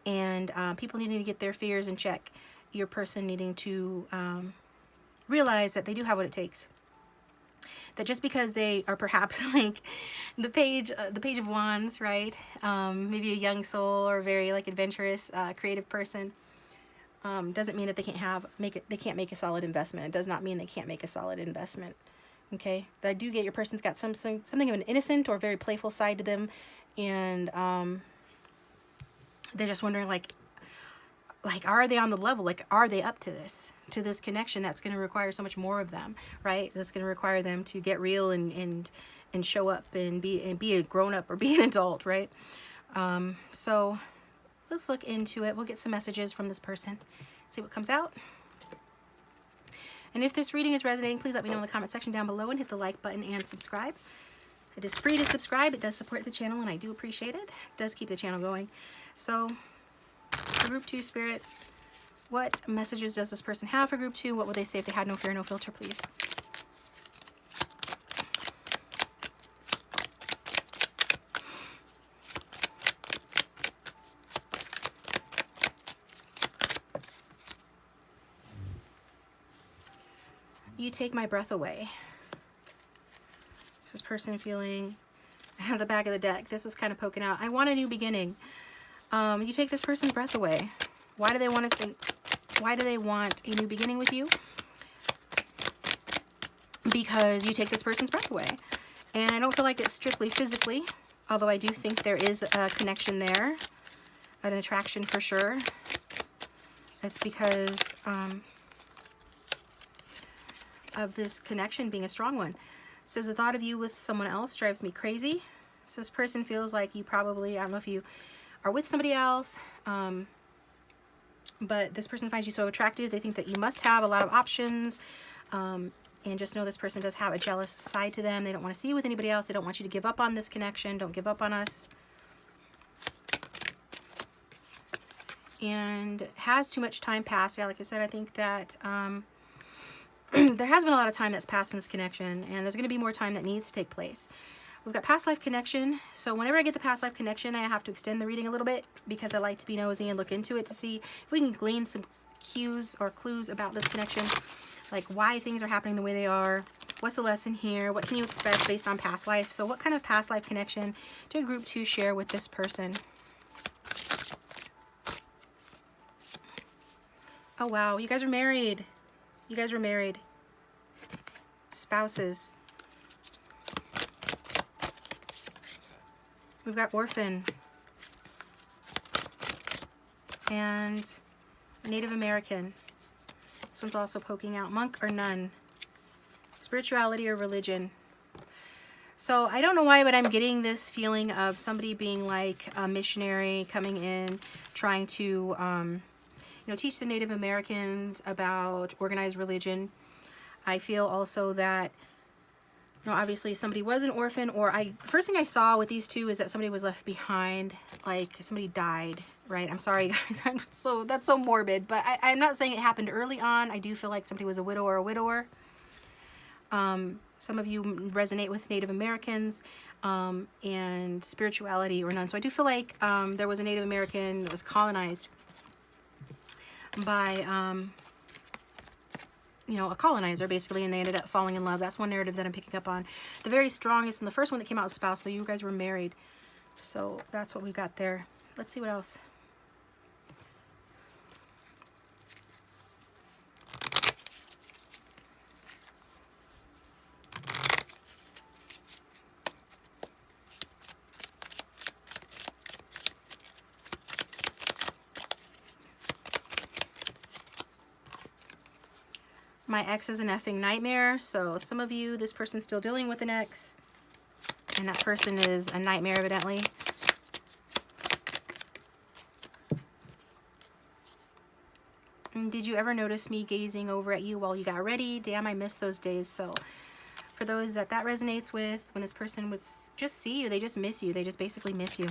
and people needing to get their fears in check. Your person needing to realize that they do have what it takes. That just because they are perhaps like the Page of Wands, right? Maybe a young soul or very like adventurous, creative person, doesn't mean that they can't make a solid investment. It does not mean they can't make a solid investment. Okay, but I do get your person's got something of an innocent or very playful side to them, and they're just wondering like are they on the level? Like, are they up to this connection that's going to require so much more of them, right? That's going to require them to get real and show up and be a grown up or be an adult, right? So let's look into it. We'll get some messages from this person, see what comes out. And if this reading is resonating, please let me know in the comment section down below and hit the like button and subscribe. It is free to subscribe. It does support the channel and I do appreciate it. It does keep the channel going. So for group 2 spirit, what messages does this person have for group 2? What would they say if they had no fear, no filter, please? You take my breath away. This person feeling at the back of the deck. This was kind of poking out. I want a new beginning. You take this person's breath away. Why do they want to think? Why do they want a new beginning with you? Because you take this person's breath away. And I don't feel like it's strictly physically, although I do think there is a connection there, an attraction for sure. It's because of this connection being a strong one. Says the thought of you with someone else drives me crazy. So this person feels like you probably, I don't know if you are with somebody else, but this person finds you so attractive. They think that you must have a lot of options, and just know this person does have a jealous side to them. They don't want to see you with anybody else. They don't want you to give up on this connection. Don't give up on us. And has too much time passed. Yeah, like I said, I think that there has been a lot of time that's passed in this connection, and there's going to be more time that needs to take place. We've got past life connection. So whenever I get the past life connection, I have to extend the reading a little bit because I like to be nosy and look into it to see if we can glean some cues or clues about this connection, like why things are happening the way they are. What's the lesson here? What can you expect based on past life? So what kind of past life connection did group 2 share with this person? Oh, wow. You guys are married. You guys were married. Spouses. We've got orphan. And Native American. This one's also poking out. Monk or nun. Spirituality or religion. So I don't know why, but I'm getting this feeling of somebody being like a missionary coming in, trying to teach the Native Americans about organized religion. I feel also that, obviously somebody was an orphan, or the first thing I saw with these two is that somebody was left behind, like somebody died, right? I'm sorry, guys. That's so morbid, but I'm not saying it happened early on. I do feel like somebody was a widow or a widower. Some of you resonate with Native Americans and spirituality or none. So I do feel like there was a Native American that was colonized by a colonizer basically, and they ended up falling in love. That's one narrative that I'm picking up on. The very strongest, and the first one that came out was spouse, so you guys were married. So that's what we've got there. Let's see what else. My ex is an effing nightmare. So some of you, this person's still dealing with an ex, and that person is a nightmare evidently. And did you ever notice me gazing over at you while you got ready? Damn, I miss those days. So for those that resonates with, when this person would just see you, they just miss you. They just basically miss you.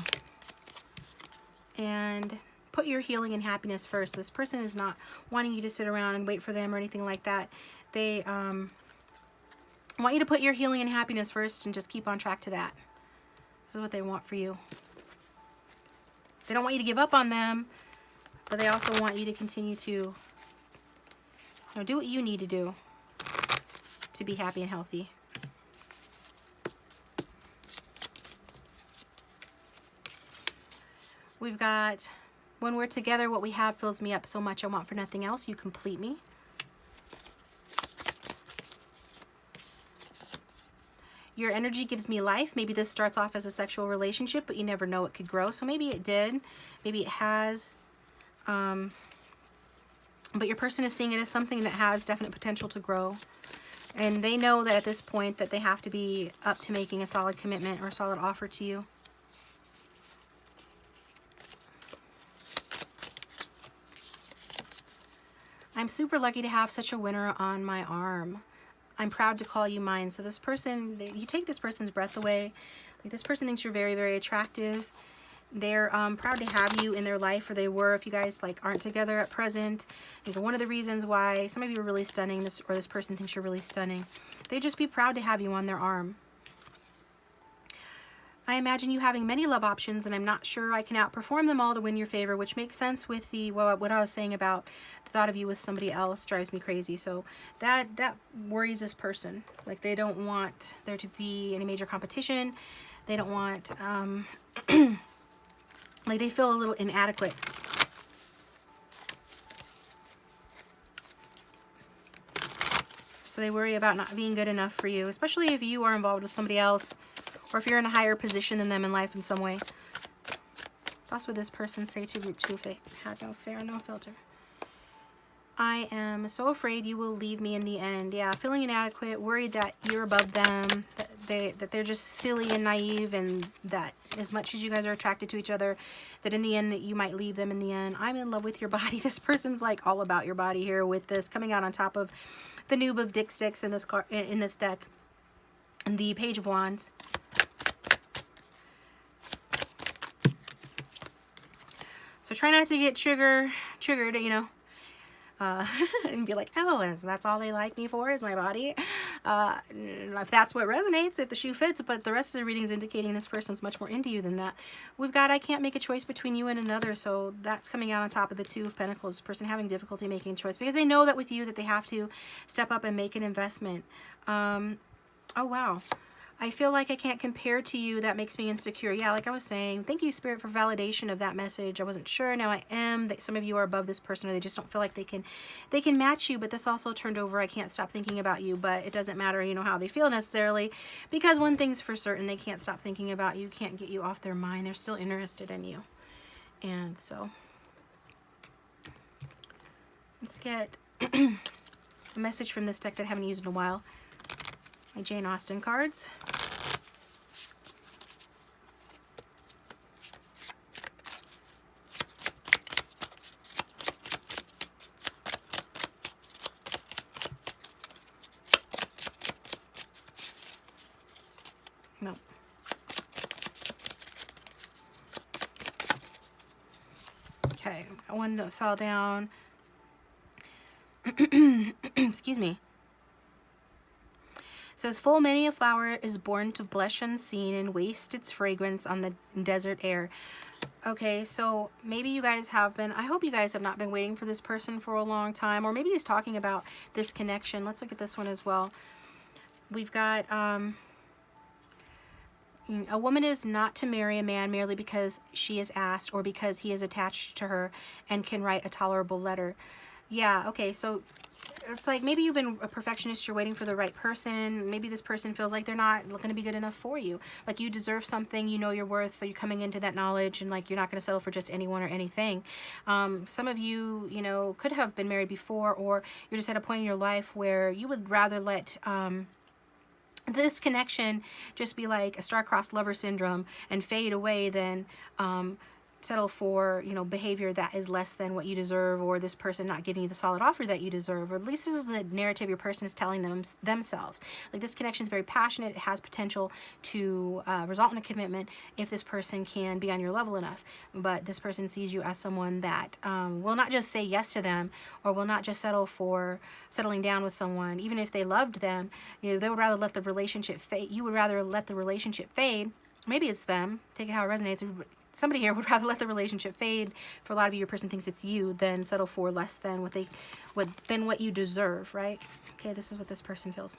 And put your healing and happiness first. This person is not wanting you to sit around and wait for them or anything like that. They want you to put your healing and happiness first and just keep on track to that. This is what they want for you. They don't want you to give up on them, but they also want you to continue to do what you need to do to be happy and healthy. We've got, when we're together, what we have fills me up so much I want for nothing else. You complete me. Your energy gives me life. Maybe this starts off as a sexual relationship, but you never know, it could grow. So maybe it did. Maybe it has. But your person is seeing it as something that has definite potential to grow. And they know that at this point that they have to be up to making a solid commitment or a solid offer to you. I'm super lucky to have such a winner on my arm. I'm proud to call you mine. So this person, you take this person's breath away. Like, this person thinks you're very, very attractive. They're proud to have you in their life, or they were if you guys like aren't together at present. And one of the reasons why some of you are really stunning, or this person thinks you're really stunning, they'd just be proud to have you on their arm. I imagine you having many love options, and I'm not sure I can outperform them all to win your favor, which makes sense with the what I was saying about the thought of you with somebody else drives me crazy. So that worries this person. Like, they don't want there to be any major competition. They don't want like, they feel a little inadequate. So they worry about not being good enough for you, especially if you are involved with somebody else, or if you're in a higher position than them in life in some way. That's what this person say to group 2 if they had no fear, no filter. I am so afraid you will leave me in the end. Yeah, feeling inadequate, worried that you're above them, that they're just silly and naive, and that as much as you guys are attracted to each other, that in the end that you might leave them in the end. I'm in love with your body. This person's like all about your body here with this coming out on top of the noob of dick sticks in this deck, and the Page of Wands. So try not to get triggered, you know, and be like, oh, that's all they like me for is my body. If that's what resonates, if the shoe fits, but the rest of the reading is indicating this person's much more into you than that. We've got, I can't make a choice between you and another, so that's coming out on top of the 2 of Pentacles. This person having difficulty making a choice because they know that with you that they have to step up and make an investment. Oh, wow. I feel like I can't compare to you. That makes me insecure. Yeah, like I was saying, thank you, Spirit, for validation of that message. I wasn't sure. Now I am. That some of you are above this person, or they just don't feel like they can match you. But this also turned over. I can't stop thinking about you. But it doesn't matter, you know, how they feel necessarily, because one thing's for certain: they can't stop thinking about you. Can't get you off their mind. They're still interested in you. And so let's get a message from this deck that I haven't used in a while. My Jane Austen cards. No. Okay, one that fell down. Excuse me. It says, full many a flower is born to blush unseen and waste its fragrance on the desert air. Okay, so maybe you guys have been, I hope you guys have not been waiting for this person for a long time, or maybe he's talking about this connection. Let's look at this one as well. We've got, a woman is not to marry a man merely because she is asked or because he is attached to her and can write a tolerable letter. Yeah, okay, so it's like maybe you've been a perfectionist, you're waiting for the right person. Maybe this person feels like they're not going to be good enough for you. Like you deserve something, you know your worth, so you're coming into that knowledge, and like you're not going to settle for just anyone or anything. Some of you, you know, could have been married before, or you're just at a point in your life where you would rather let this connection just be like a star-crossed lover syndrome and fade away than settle for, you know, behavior that is less than what you deserve, or this person not giving you the solid offer that you deserve, or at least this is the narrative your person is telling themselves. Like this connection is very passionate. It has potential to result in a commitment if this person can be on your level enough. But this person sees you as someone that will not just say yes to them, or will not just settle for settling down with someone, even if they loved them. You know, they would rather let the relationship fade. You would rather let the relationship fade. Maybe it's them. Take it how it resonates. Somebody here would rather let the relationship fade. For a lot of you, your person thinks it's you, than settle for less than what you deserve, right? Okay, this is what this person feels.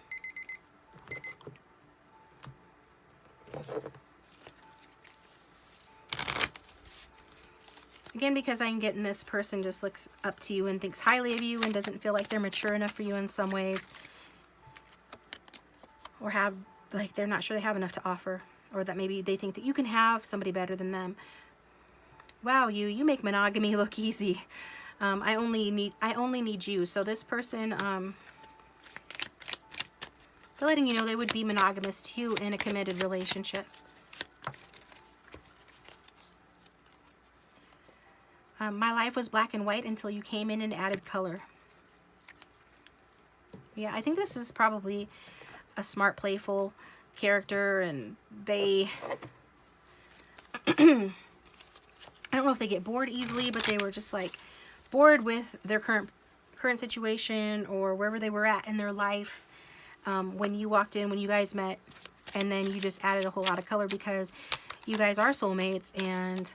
Again, because I'm getting this person just looks up to you and thinks highly of you and doesn't feel like they're mature enough for you in some ways, or have, like, they're not sure they have enough to offer, or that maybe they think that you can have somebody better than them. Wow, you make monogamy look easy. I only need you. So this person, they're letting you know they would be monogamous to you in a committed relationship. My life was black and white until you came in and added color. Yeah, I think this is probably a smart, playful character, and they I don't know if they get bored easily, but they were just like bored with their current situation or wherever they were at in their life when you walked in, when you guys met, and then you just added a whole lot of color because you guys are soulmates, and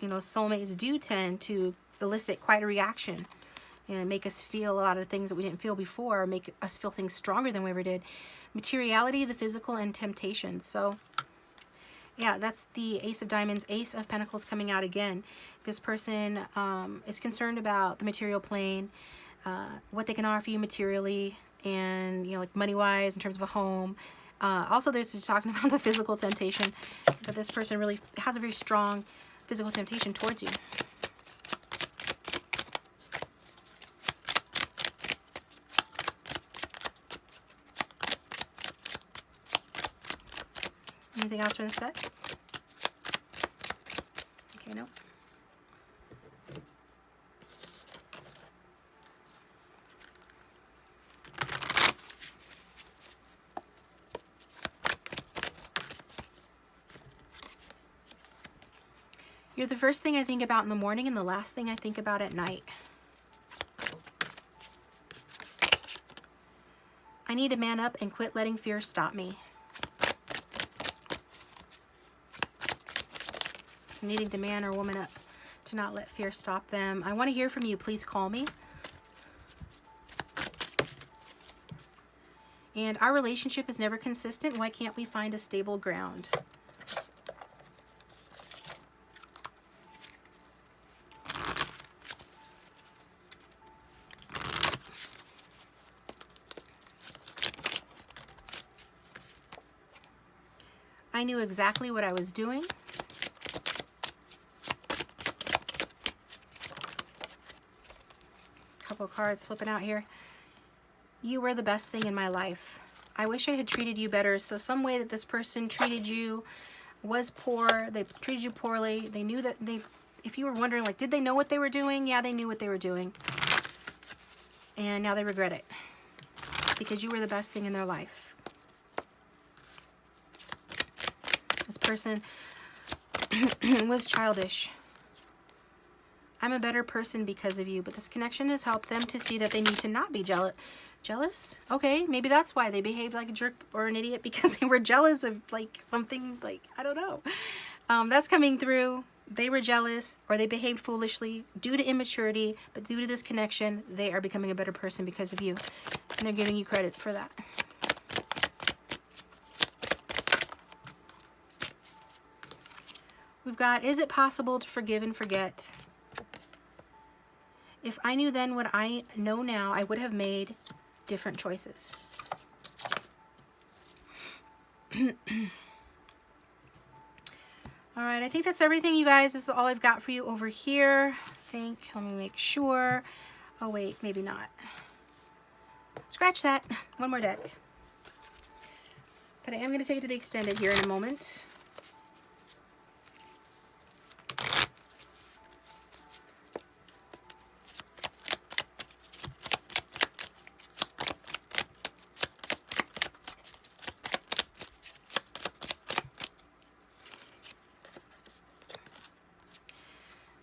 you know, soulmates do tend to elicit quite a reaction and make us feel a lot of things that we didn't feel before, or make us feel things stronger than we ever did. Materiality, the physical, and temptation. So yeah, that's the Ace of Diamonds, Ace of Pentacles coming out again. This person is concerned about the material plane, what they can offer you materially, and, you know, like money-wise, in terms of a home. Also, this is talking about the physical temptation, but this person really has a very strong physical temptation towards you. Anything else for this deck? Okay, no. You're the first thing I think about in the morning and the last thing I think about at night. I need to man up and quit letting fear stop me. Needing to man or woman up to not let fear stop them. I want to hear from you. Please call me. And our relationship is never consistent. Why can't we find a stable ground? I knew exactly what I was doing. Couple cards flipping out here. You were the best thing in my life. I wish I had treated you better. So some way that this person treated you was poor. They treated you poorly. They knew that if you were wondering, like, did they know what they were doing? Yeah, they knew what they were doing. And now they regret it because you were the best thing in their life. This person was childish. I'm a better person because of you, but this connection has helped them to see that they need to not be jealous. Okay, maybe that's why they behaved like a jerk or an idiot, because they were jealous of like something, like, I don't know. That's coming through. They were jealous, or they behaved foolishly due to immaturity, but due to this connection, they are becoming a better person because of you. And they're giving you credit for that. We've got, is it possible to forgive and forget? If I knew then what I know now, I would have made different choices. All right, I think that's everything, you guys. This is all I've got for you over here. Let me make sure. Oh, wait, maybe not. Scratch that. One more deck. But I am going to take it to the extended here in a moment.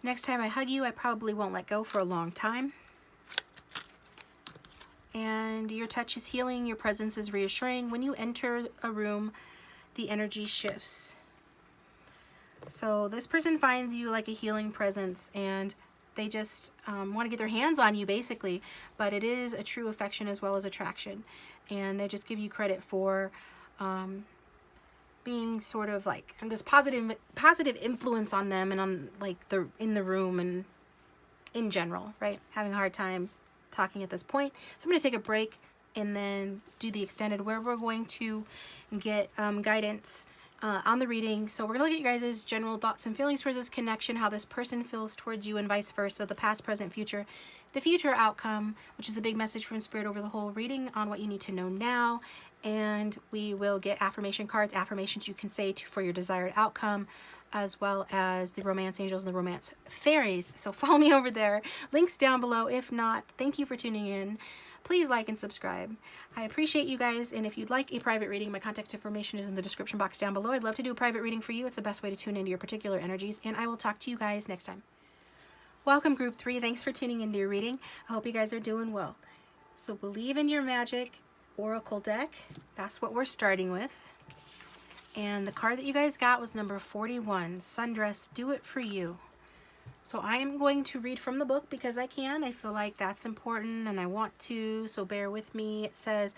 Next time I hug you, I probably won't let go for a long time. And your touch is healing, your presence is reassuring. When you enter a room, the energy shifts. So this person finds you like a healing presence, and they just want to get their hands on you, basically. But it is a true affection as well as attraction. And they just give you credit for being sort of like this positive influence on them and on like in the room and in general, right? Having a hard time talking at this point. So I'm going to take a break and then do the extended, where we're going to get guidance on the reading. So we're going to look at you guys' general thoughts and feelings towards this connection, how this person feels towards you and vice versa, the past, present, future, the future outcome, which is the big message from Spirit over the whole reading on what you need to know now. And we will get affirmation cards, affirmations you can say for your desired outcome, as well as the romance angels and the romance fairies. So follow me over there. Links down below. If not, thank you for tuning in. Please like and subscribe. I appreciate you guys, and if you'd like a private reading, my contact information is in the description box down below. I'd love to do a private reading for you. It's the best way to tune into your particular energies, and I will talk to you guys next time. Welcome, Group 3. Thanks for tuning into your reading. I hope you guys are doing well. So believe in your magic oracle deck. That's what we're starting with. And the card that you guys got was number 41, Sundress, Do It For You. So I am going to read from the book because I can. I feel like that's important and I want to, so bear with me. It says,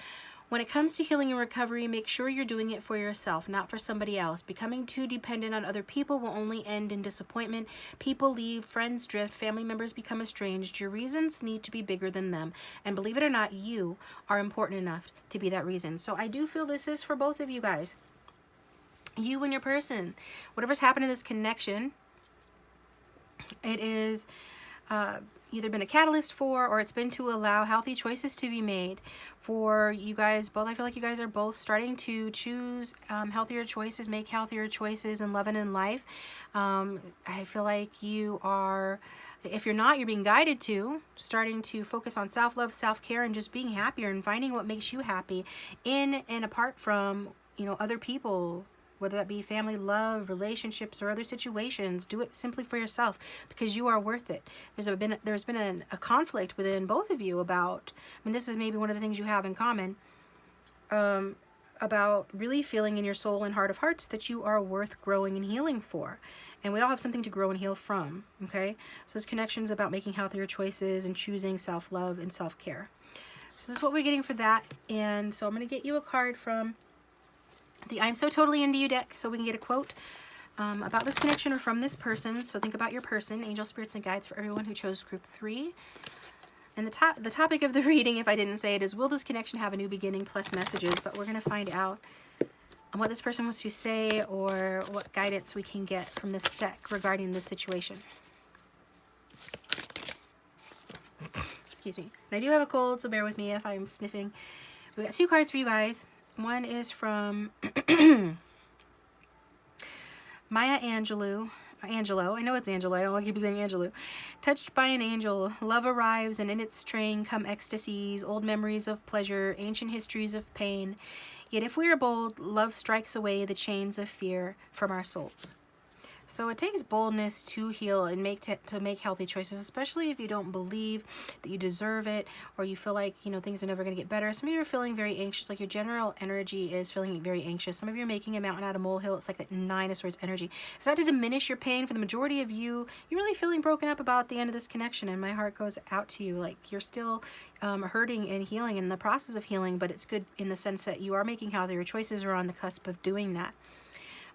when it comes to healing and recovery, make sure you're doing it for yourself, not for somebody else. Becoming too dependent on other people will only end in disappointment. People leave, friends drift, family members become estranged. Your reasons need to be bigger than them. And believe it or not, you are important enough to be that reason. So I do feel this is for both of you guys. You and your person. Whatever's happened in this connection, it is either been a catalyst for, or it's been to allow healthy choices to be made for you guys both. I feel like you guys are both starting to choose healthier choices, make healthier choices in love and in life. I feel like you are, if you're not, you're being guided to starting to focus on self-love, self-care, and just being happier and finding what makes you happy in and apart from, you know, other people, whether that be family, love, relationships, or other situations. Do it simply for yourself because you are worth it. There's been a conflict within both of you about, I mean, this is maybe one of the things you have in common, about really feeling in your soul and heart of hearts that you are worth growing and healing for. And we all have something to grow and heal from, okay? So this connection is about making healthier choices and choosing self-love and self-care. So this is what we're getting for that. And so I'm going to get you a card from the I'm So Totally Into You deck so we can get a quote about this connection or from this person. So think about your person, angel, spirits, and guides for everyone who chose Group 3. And the topic of the reading, if I didn't say it, is will this connection have a new beginning plus messages? But we're going to find out what this person wants to say or what guidance we can get from this deck regarding this situation. Excuse me. And I do have a cold, so bear with me if I'm sniffing. We got 2 cards for you guys. One is from Maya Angelou. I know it's Angelo. I don't want to keep saying Angelou. Touched by an angel, love arrives, and in its train come ecstasies, old memories of pleasure, ancient histories of pain. Yet if we are bold, love strikes away the chains of fear from our souls. So it takes boldness to heal and make healthy choices, especially if you don't believe that you deserve it, or you feel like, you know, things are never going to get better. Some of you are feeling very anxious, like your general energy is feeling very anxious. Some of you are making a mountain out of a molehill. It's like that 9 of Swords energy. It's not to diminish your pain. For the majority of you, you're really feeling broken up about the end of this connection, and my heart goes out to you. Like, you're still hurting and healing in the process of healing, but it's good in the sense that you are making healthier choices or on the cusp of doing that.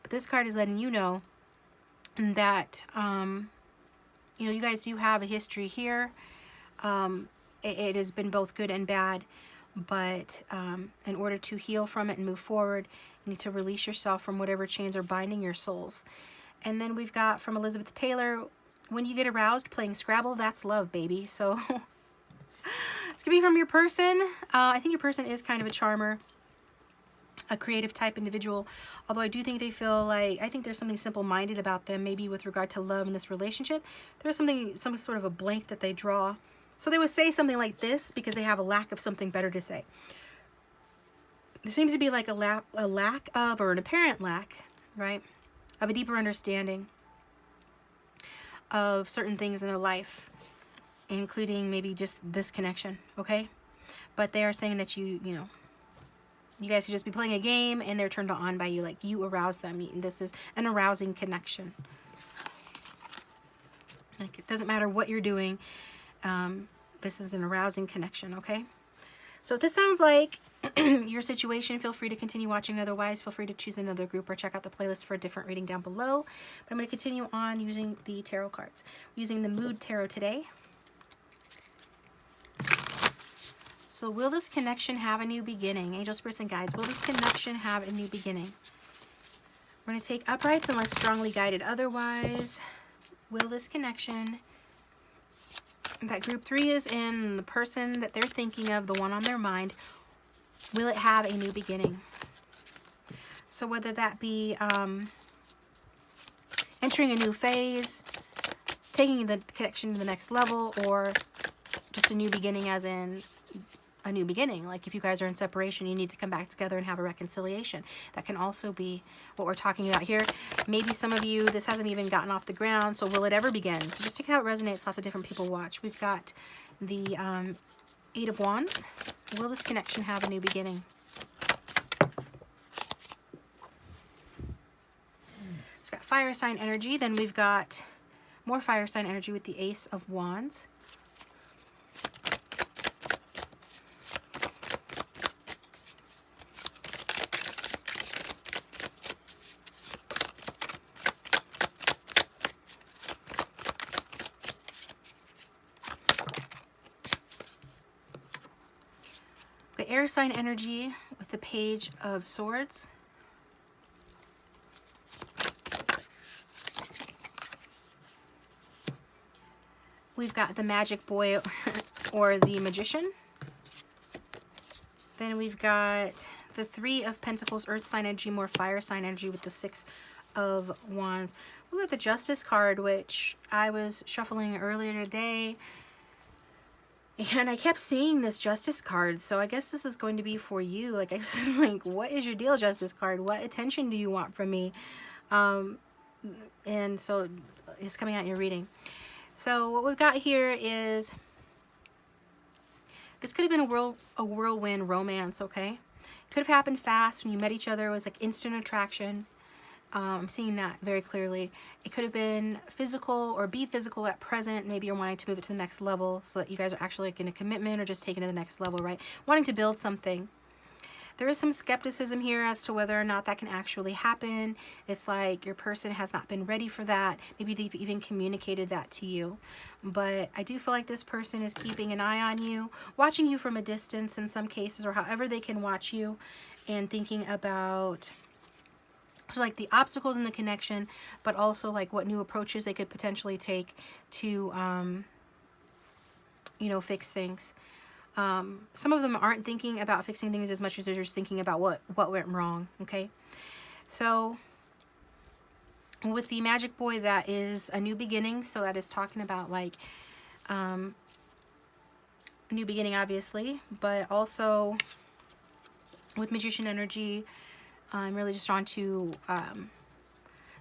But this card is letting you know that you know, you guys do have a history here. It has been both good and bad, but in order to heal from it and move forward, you need to release yourself from whatever chains are binding your souls. And then we've got from Elizabeth Taylor, when you get aroused playing Scrabble, that's love, baby. So it's gonna be from your person. I think your person is kind of a charmer, a creative type individual, although I do think they feel like, I think there's something simple-minded about them, maybe with regard to love in this relationship. There's some sort of a blank that they draw. So they would say something like this because they have a lack of something better to say. There seems to be like a lack of, or an apparent lack, right, of a deeper understanding of certain things in their life, including maybe just this connection, okay? But they are saying that you know, you guys could just be playing a game and they're turned on by you, like you arouse them. This is an arousing connection. Like, it doesn't matter what you're doing. This is an arousing connection, okay? So if this sounds like your situation, feel free to continue watching. Otherwise, feel free to choose another group or check out the playlist for a different reading down below. But I'm going to continue on using the tarot cards. We're using the Mood Tarot today. So will this connection have a new beginning? Angel, spirits, and guides, will this connection have a new beginning? We're going to take uprights unless strongly guided otherwise. Will this connection that group 3 is in, the person that they're thinking of, the one on their mind, will it have a new beginning? So whether that be entering a new phase, taking the connection to the next level, or just a new beginning as in a new beginning. Like if you guys are in separation, you need to come back together and have a reconciliation. That can also be what we're talking about here. Maybe some of you, this hasn't even gotten off the ground, so will it ever begin? So just take it how it resonates. Lots of different people watch. We've got the 8 of Wands. Will this connection have a new beginning? So we've got fire sign energy. Then we've got more fire sign energy with the Ace of Wands. The air sign energy with the Page of Swords. We've got the Magic Boy or the Magician. Then we've got the 3 of Pentacles, Earth sign energy, more fire sign energy with the 6 of Wands. We've got the Justice card, which I was shuffling earlier today. And I kept seeing this Justice card, so I guess this is going to be for you. Like, I was like, what is your deal, Justice card? What attention do you want from me? And so it's coming out in your reading. So what we've got here is, this could have been a whirlwind romance, okay? Could have happened fast when you met each other. It was like instant attraction. I'm seeing that very clearly. It could have been physical or be physical at present. Maybe you're wanting to move it to the next level so that you guys are actually like in a commitment or just taking it to the next level, right? Wanting to build something. There is some skepticism here as to whether or not that can actually happen. It's like your person has not been ready for that. Maybe they've even communicated that to you. But I do feel like this person is keeping an eye on you, watching you from a distance in some cases, or however they can watch you, and thinking about like the obstacles in the connection, but also like what new approaches they could potentially take to, you know, fix things. Some of them aren't thinking about fixing things as much as they're just thinking about what went wrong, okay? So with the Magic Boy, that is a new beginning. So that is talking about like a new beginning, obviously, but also with Magician energy, I'm really just drawn to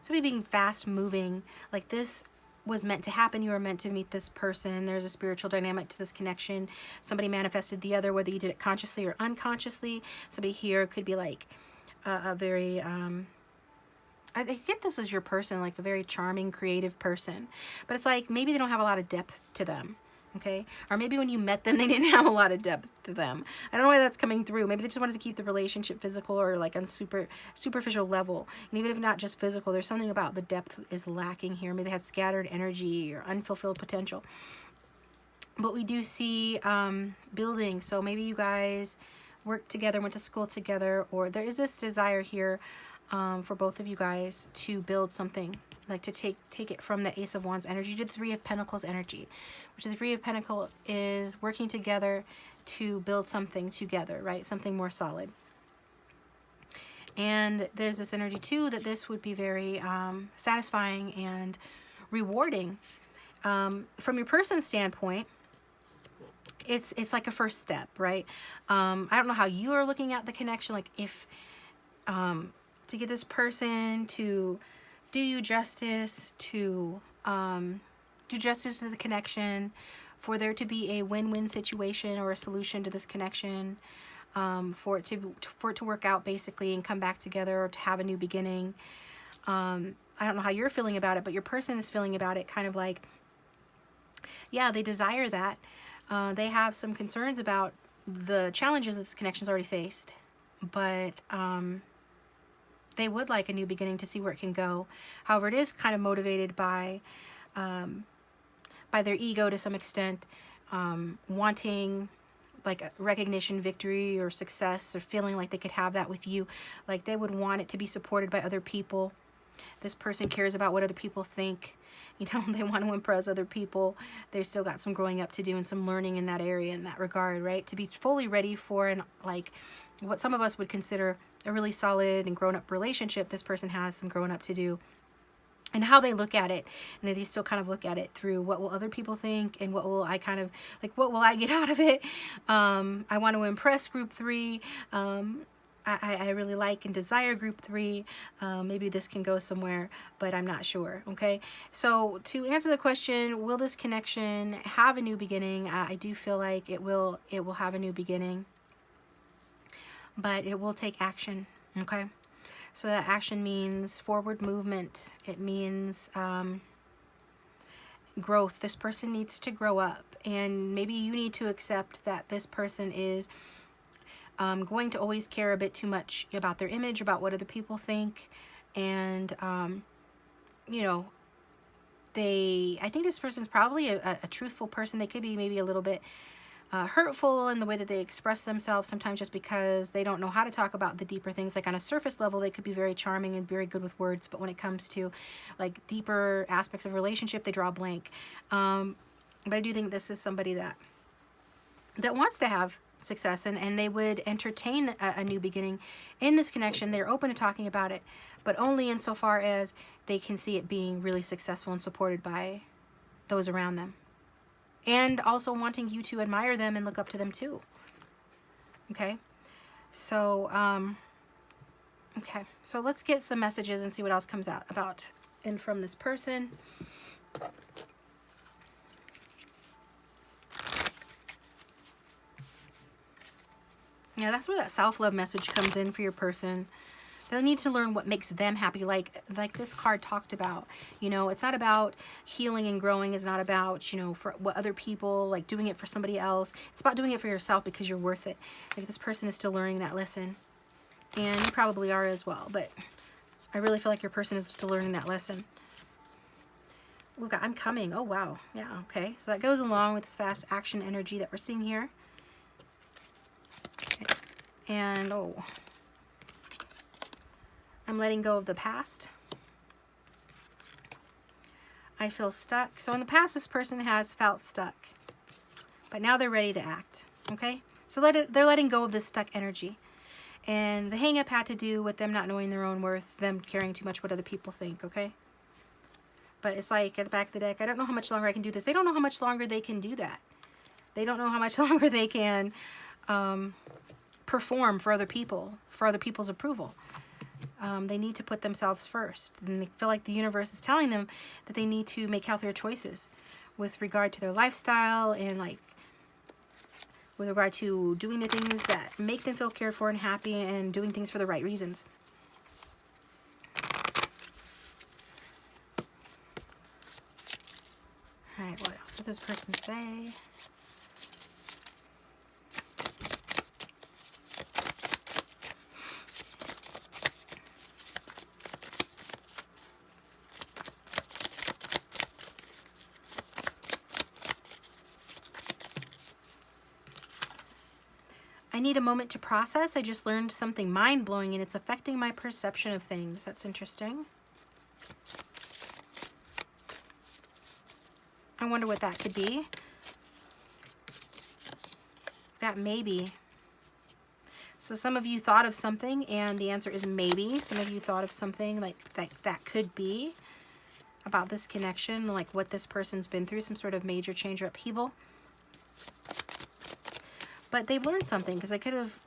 somebody being fast moving. Like this was meant to happen. You were meant to meet this person. There's a spiritual dynamic to this connection. Somebody manifested the other, whether you did it consciously or unconsciously. Somebody here could be like a very, I think this is your person, like a very charming, creative person. But it's like maybe they don't have a lot of depth to them. Okay, or maybe when you met them, they didn't have a lot of depth to them. I don't know why that's coming through. Maybe they just wanted to keep the relationship physical or like on superficial level. And even if not just physical, there's something about the depth is lacking here. Maybe they had scattered energy or unfulfilled potential. But we do see building. So maybe you guys worked together, went to school together, or there is this desire here for both of you guys to build something. Like to take it from the Ace of Wands energy to the 3 of Pentacles energy, which the 3 of Pentacles is working together to build something together, right? Something more solid. And there's this energy too that this would be very satisfying and rewarding. From your person's standpoint, it's like a first step, right? I don't know how you are looking at the connection, like if to get this person to do you justice, to do justice to the connection, for there to be a win-win situation or a solution to this connection, for it to work out basically and come back together, or to have a new beginning. I don't know how you're feeling about it, but your person is feeling about it kind of like, yeah, they desire that. They have some concerns about the challenges that this connection's already faced, but they would like a new beginning to see where it can go. However, it is kind of motivated by their ego to some extent, wanting like a recognition, victory, or success, or feeling like they could have that with you. Like they would want it to be supported by other people. This person cares about what other people think. You know, they want to impress other people. They've still got some growing up to do and some learning in that area, in that regard, right? To be fully ready for an, like, what some of us would consider a really solid and grown-up relationship, this person has some growing up to do. And how they look at it, and they still kind of look at it through what will other people think, and what will I kind of, like, what will I get out of it? I want to impress group 3. I really like and desire group 3. Maybe this can go somewhere, but I'm not sure. Okay, so to answer the question, will this connection have a new beginning? I do feel like it will have a new beginning, but it will take action. Okay, so that action means forward movement. It means growth. This person needs to grow up, and maybe you need to accept that this person is going to always care a bit too much about their image, about what other people think, and you know, I think this person's probably a truthful person. They could be maybe a little bit hurtful in the way that they express themselves, sometimes just because they don't know how to talk about the deeper things. Like on a surface level, they could be very charming and very good with words, but when it comes to like deeper aspects of a relationship, they draw a blank. But I do think this is somebody that wants to have success, and they would entertain a new beginning in this connection. They're open to talking about it, but only insofar as they can see it being really successful and supported by those around them, and also wanting you to admire them and look up to them too. Okay, so okay, so let's get some messages and see what else comes out about and from this person. Yeah, that's where that self-love message comes in for your person. They'll need to learn what makes them happy, like this card talked about. You know, it's not about healing and growing. It's not about, you know, for what other people, like doing it for somebody else. It's about doing it for yourself because you're worth it. Like this person is still learning that lesson. And you probably are as well, but I really feel like your person is still learning that lesson. We've got, I'm coming. Oh, wow. Yeah, okay. So that goes along with this fast action energy that we're seeing here. And, oh, I'm letting go of the past. I feel stuck. So in the past, this person has felt stuck, but now they're ready to act, okay? So they're letting go of this stuck energy. And the hang-up had to do with them not knowing their own worth, them caring too much what other people think, okay? But it's like at the back of the deck, I don't know how much longer I can do this. They don't know how much longer they can do that. They don't know how much longer they can perform for other people, for other people's approval. They need to put themselves first. And they feel like the universe is telling them that they need to make healthier choices with regard to their lifestyle and like with regard to doing the things that make them feel cared for and happy and doing things for the right reasons. All right, what else would this person say? I need a moment to process. I just learned something mind-blowing and it's affecting my perception of things. That's interesting. I wonder what that could be. That maybe. So some of you thought of something and the answer is maybe. Some of you thought of something like that could be about this connection, like what this person's been through, some sort of major change or upheaval. But they've learned something because they could have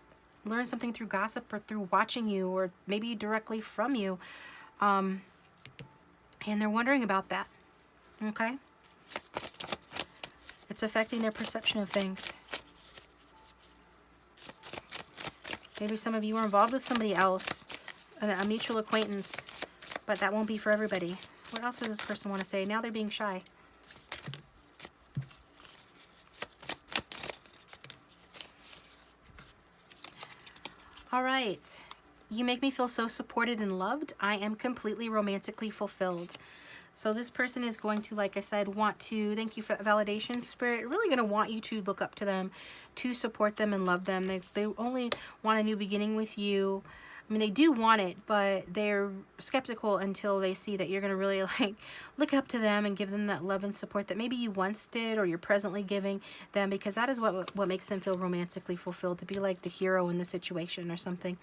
learned something through gossip or through watching you or maybe directly from you. And they're wondering about that. Okay? It's affecting their perception of things. Maybe some of you are involved with somebody else, a mutual acquaintance, but that won't be for everybody. What else does this person want to say? Now they're being shy. All right. You make me feel so supported and loved. I am completely romantically fulfilled. So this person is going to, like I said, want to, thank you for validation, Spirit, really going to want you to look up to them, to support them and love them. They only want a new beginning with you. I mean, they do want it, but they're skeptical until they see that you're going to really like look up to them and give them that love and support that maybe you once did or you're presently giving them, because that is what makes them feel romantically fulfilled, to be like the hero in the situation or something.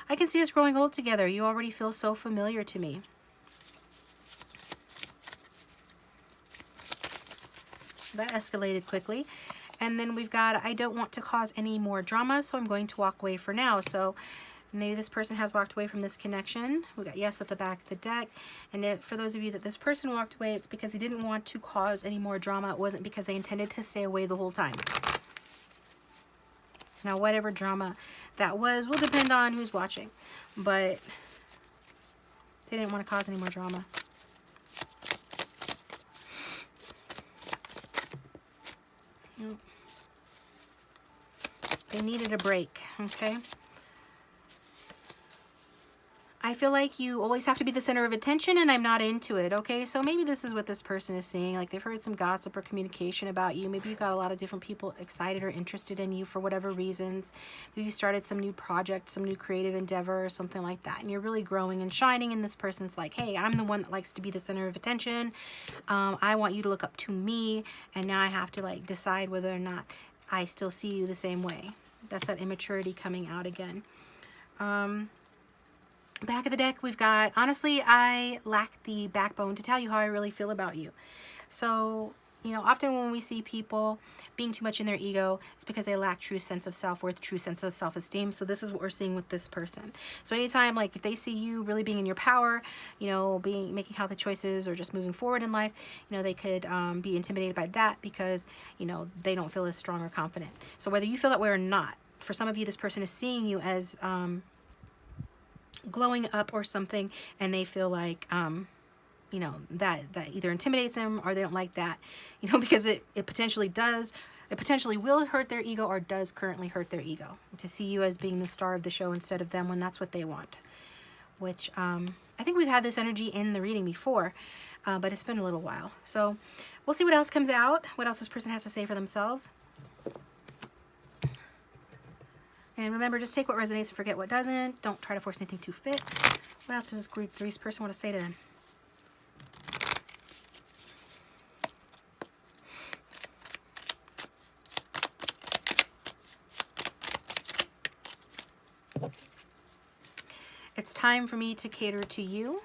I can see us growing old together. You already feel so familiar to me. That escalated quickly. And then we've got, I don't want to cause any more drama, so I'm going to walk away for now. So maybe this person has walked away from this connection. We got yes at the back of the deck. And for those of you that this person walked away, it's because they didn't want to cause any more drama. It wasn't because they intended to stay away the whole time. Now, whatever drama that was will depend on who's watching. But they didn't want to cause any more drama. They needed a break, okay? I feel like you always have to be the center of attention, and I'm not into it, okay? So maybe this is what this person is seeing. Like, they've heard some gossip or communication about you. Maybe you got a lot of different people excited or interested in you for whatever reasons. Maybe you started some new project, some new creative endeavor or something like that, and you're really growing and shining, and this person's like, hey, I'm the one that likes to be the center of attention. I want you to look up to me, and now I have to, like, decide whether or not I still see you the same way. That's that immaturity coming out again. Back of the deck, we've got, honestly, I lack the backbone to tell you how I really feel about you. So, you know, often when we see people being too much in their ego, it's because they lack true sense of self-worth, true sense of self-esteem. So this is what we're seeing with this person. So anytime, like, if they see you really being in your power, you know, making healthy choices or just moving forward in life, you know, they could be intimidated by that because, you know, they don't feel as strong or confident. So whether you feel that way or not, for some of you, this person is seeing you as glowing up or something, and they feel like, you know, that either intimidates them or they don't like that, you know, because it potentially does, it potentially will hurt their ego or does currently hurt their ego to see you as being the star of the show instead of them when that's what they want. Which I think we've had this energy in the reading before, but it's been a little while. So we'll see what else comes out, what else this person has to say for themselves. And remember, just take what resonates and forget what doesn't. Don't try to force anything to fit. What else does this group 3's person want to say to them? It's time for me to cater to you.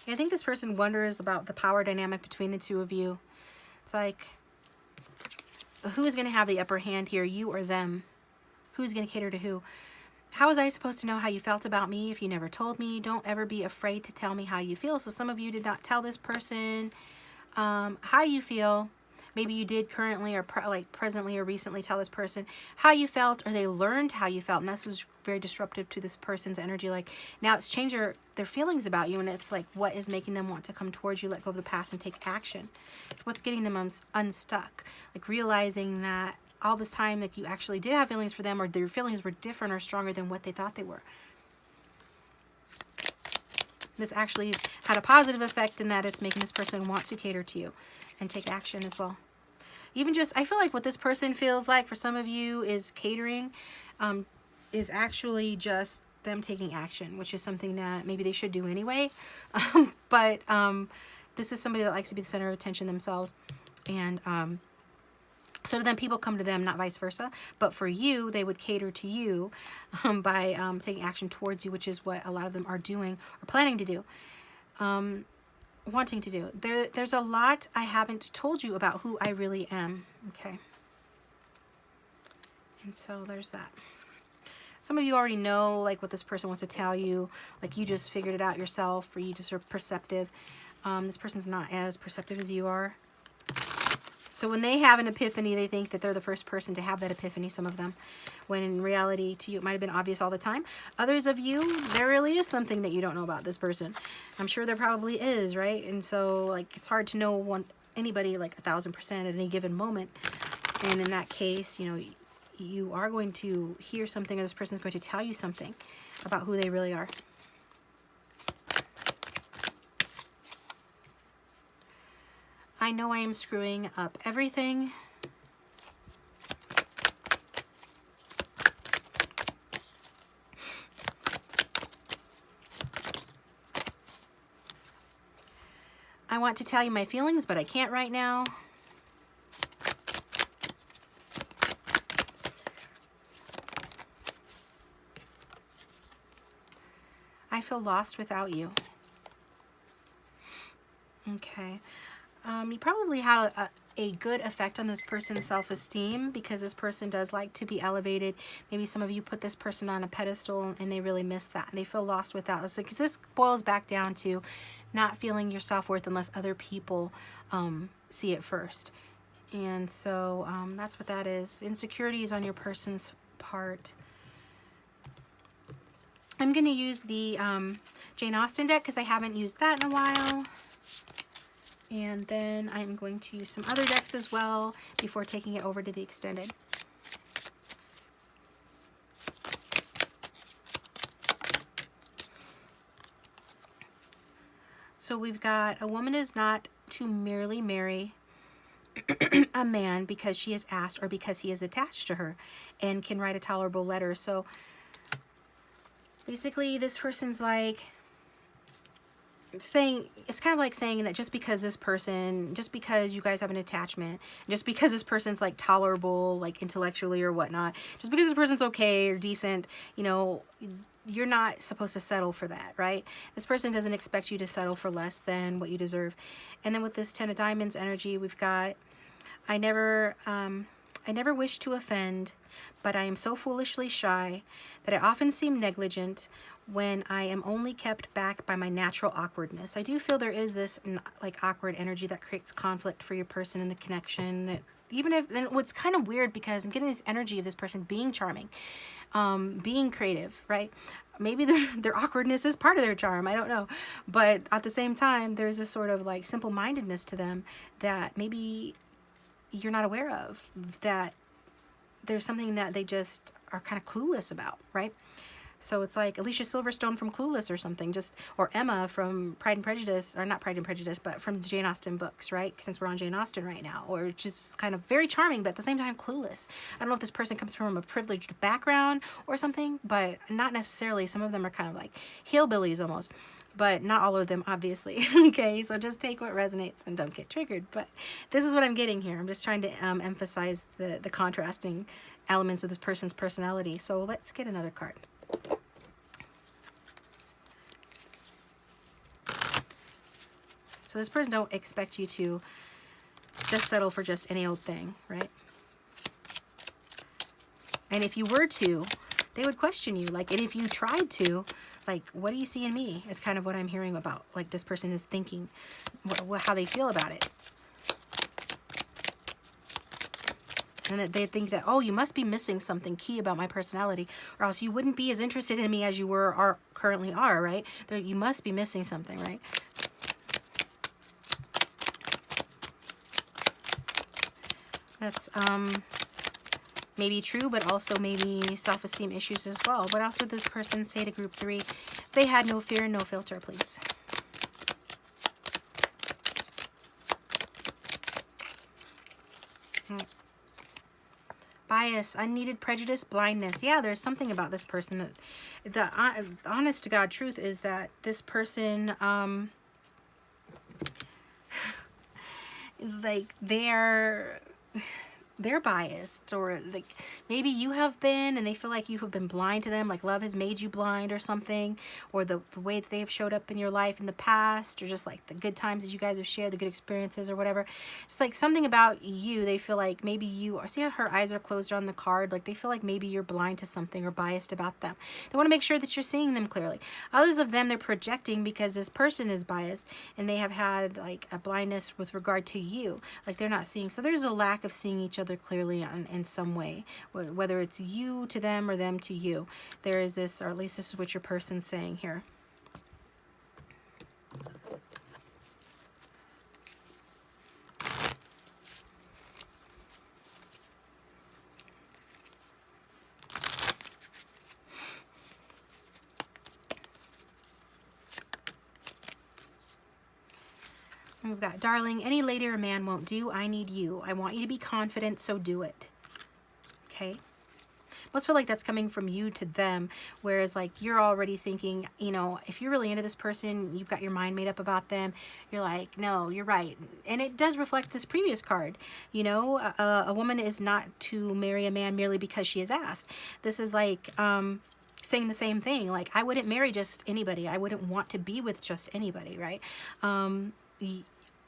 And I think this person wonders about the power dynamic between the two of you. It's like, who is going to have the upper hand here, you or them? Who's going to cater to who? How was I supposed to know how you felt about me if you never told me? Don't ever be afraid to tell me how you feel. So some of you did not tell this person how you feel. Maybe you did currently or presently or recently tell this person how you felt, or they learned how you felt, and this was very disruptive to this person's energy. Like, now it's changed their feelings about you, and it's like, what is making them want to come towards you, let go of the past, and take action? It's what's getting them unstuck. Like, realizing that all this time, like, you actually did have feelings for them, or their feelings were different or stronger than what they thought they were. This actually has had a positive effect in that it's making this person want to cater to you and take action as well. Even just, I feel like what this person feels like for some of you is catering, is actually just them taking action, which is something that maybe they should do anyway. But this is somebody that likes to be the center of attention themselves. And so then people come to them, not vice versa. But for you, they would cater to you by taking action towards you, which is what a lot of them are doing or planning to do. Wanting to do. There's a lot I haven't told you about who I really am. Okay. And so there's that. Some of you already know, like, what this person wants to tell you. Like, you just figured it out yourself, or you just are perceptive. This person's not as perceptive as you are. So when they have an epiphany, they think that they're the first person to have that epiphany, some of them. When in reality, to you, it might have been obvious all the time. Others of you, there really is something that you don't know about this person. I'm sure there probably is, right? And so, like, it's hard to know anybody, like, 1000% at any given moment. And in that case, you know, you are going to hear something, or this person's going to tell you something about who they really are. I know I am screwing up everything. I want to tell you my feelings, but I can't right now. I feel lost without you. Okay. You probably had a good effect on this person's self-esteem, because this person does like to be elevated. Maybe some of you put this person on a pedestal and they really miss that. They feel lost without us. Because this boils back down to not feeling your self-worth unless other people see it first. And so that's what that is. Insecurities on your person's part. I'm going to use the Jane Austen deck because I haven't used that in a while. And then I'm going to use some other decks as well before taking it over to the extended. So we've got a woman is not to merely marry a man because she is asked or because he is attached to her and can write a tolerable letter. So basically this person's like saying, it's kind of like saying that just because this person, just because you guys have an attachment, just because this person's like tolerable, like intellectually or whatnot, just because this person's okay or decent, you know, you're not supposed to settle for that, right? This person doesn't expect you to settle for less than what you deserve. And then with this 10 of Diamonds energy, we've got, I never wish to offend, but I am so foolishly shy that I often seem negligent when I am only kept back by my natural awkwardness. I do feel there is this like awkward energy that creates conflict for your person in the connection. That even if, and what's kind of weird because I'm getting this energy of this person being charming, being creative, right? Maybe their awkwardness is part of their charm. I don't know. But at the same time, there's this sort of like simple-mindedness to them that maybe you're not aware of, that there's something that they just are kind of clueless about, right? So it's like Alicia Silverstone from Clueless or something, just, or Emma from Pride and Prejudice, or not Pride and Prejudice, but from the Jane Austen books, right? Since we're on Jane Austen right now, or just kind of very charming, but at the same time clueless. I don't know if this person comes from a privileged background or something, but not necessarily. Some of them are kind of like hillbillies almost, but not all of them, obviously. Okay, so just take what resonates and don't get triggered. But this is what I'm getting here. I'm just trying to emphasize the contrasting elements of this person's personality. So let's get another card. So this person don't expect you to just settle for just any old thing, right? And if you were to, they would question you. Like, and if you tried to, like, what do you see in me? Is kind of what I'm hearing about. Like, this person is thinking, how they feel about it. And that they think that, oh, you must be missing something key about my personality, or else you wouldn't be as interested in me as you were or currently are, right? You must be missing something, right? That's maybe true, but also maybe self-esteem issues as well. What else would this person say to group 3? They had no fear, no filter, please. Bias, unneeded prejudice, blindness. Yeah, there's something about this person that the honest to God truth is that this person, like they're biased, or like maybe you have been and they feel like you have been blind to them, like love has made you blind or something, or the way that they've showed up in your life in the past, or just like the good times that you guys have shared, the good experiences or whatever. It's like something about you, they feel like maybe you are, see how her eyes are closed on the card, like they feel like maybe you're blind to something or biased about them. They want to make sure that you're seeing them clearly. Others of them, they're projecting because this person is biased and they have had like a blindness with regard to you, like they're not seeing. So there's a lack of seeing each other clearly in some way, whether it's you to them or them to you. There is this, or at least this is what your person's saying here. And we've got, darling, any lady or man won't do. I need you. I want you to be confident, so do it. Okay? Most feel like that's coming from you to them, whereas like you're already thinking, you know, if you're really into this person, you've got your mind made up about them, you're like, no, you're right. And it does reflect this previous card. You know, a woman is not to marry a man merely because she is asked. This is like saying the same thing. Like, I wouldn't marry just anybody. I wouldn't want to be with just anybody, right?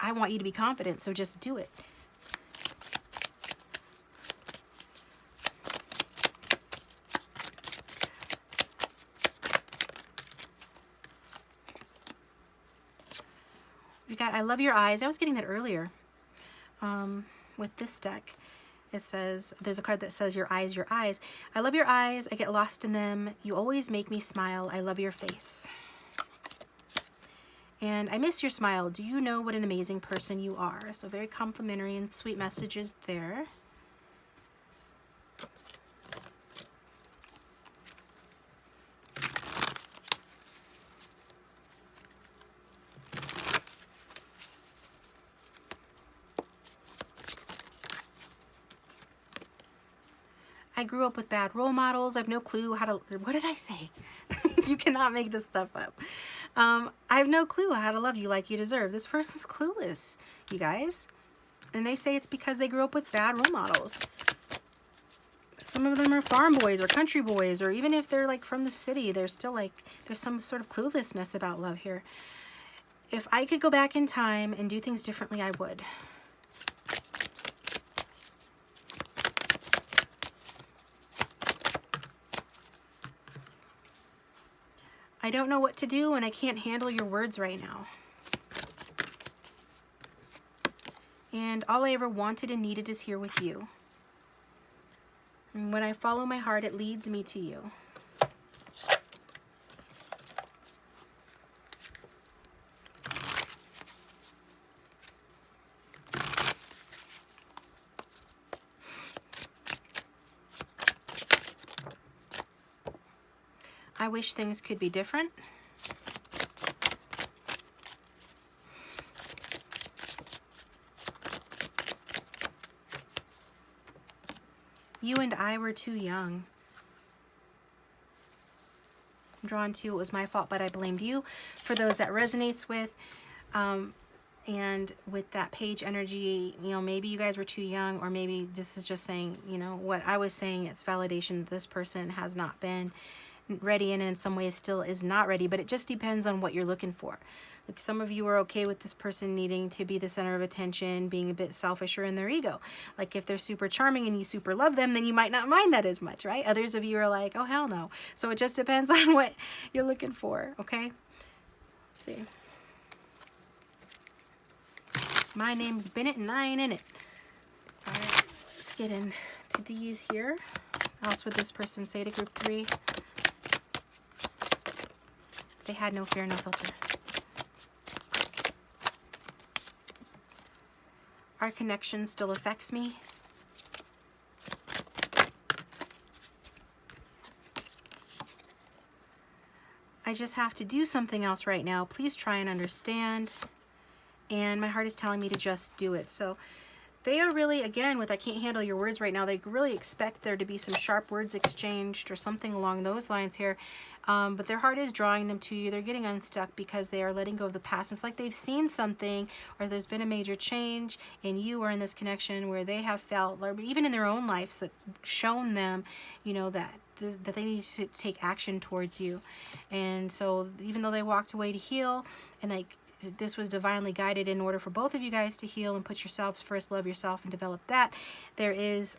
I want you to be confident, so just do it. We got, I love your eyes. I was getting that earlier with this deck. It says, there's a card that says, your eyes, your eyes. I love your eyes. I get lost in them. You always make me smile. I love your face. And I miss your smile. Do you know what an amazing person you are? So very complimentary and sweet messages there. I grew up with bad role models. I have no clue how to, what did I say? You cannot make this stuff up. I have no clue how to love you like you deserve. This person's clueless, you guys. And they say it's because they grew up with bad role models. Some of them are farm boys or country boys, or even if they're like from the city, they're still like, there's some sort of cluelessness about love here. If I could go back in time and do things differently, I would. I don't know what to do, and I can't handle your words right now. And all I ever wanted and needed is here with you. And when I follow my heart, it leads me to you. I wish things could be different. You and I were too young. I'm drawn to, it was my fault, but I blamed you. For those that resonates with, and with that page energy, you know, maybe you guys were too young, or maybe this is just saying, you know, what I was saying, it's validation that this person has not been ready, and in some ways still is not ready, but it just depends on what you're looking for. Like, some of you are okay with this person needing to be the center of attention, being a bit selfish or in their ego. Like, if they're super charming and you super love them, then you might not mind that as much, right? Others of you are like, oh, hell no. So it just depends on what you're looking for, okay? Let's see. My name's Bennett and I ain't in it. All right, let's get into these here. What else would this person say to group 3? They had no fear, no filter. Our connection still affects me. I just have to do something else right now. Please try and understand. And my heart is telling me to just do it. So they are really, again, with I can't handle your words right now, they really expect there to be some sharp words exchanged or something along those lines here. But their heart is drawing them to you. They're getting unstuck because they are letting go of the past. It's like they've seen something, or there's been a major change in you or in this connection where they have felt, or even in their own lives, that shown them, you know, that they need to take action towards you. And so even though they walked away to heal, and like, this was divinely guided in order for both of you guys to heal and put yourselves first, love yourself, and develop that, there is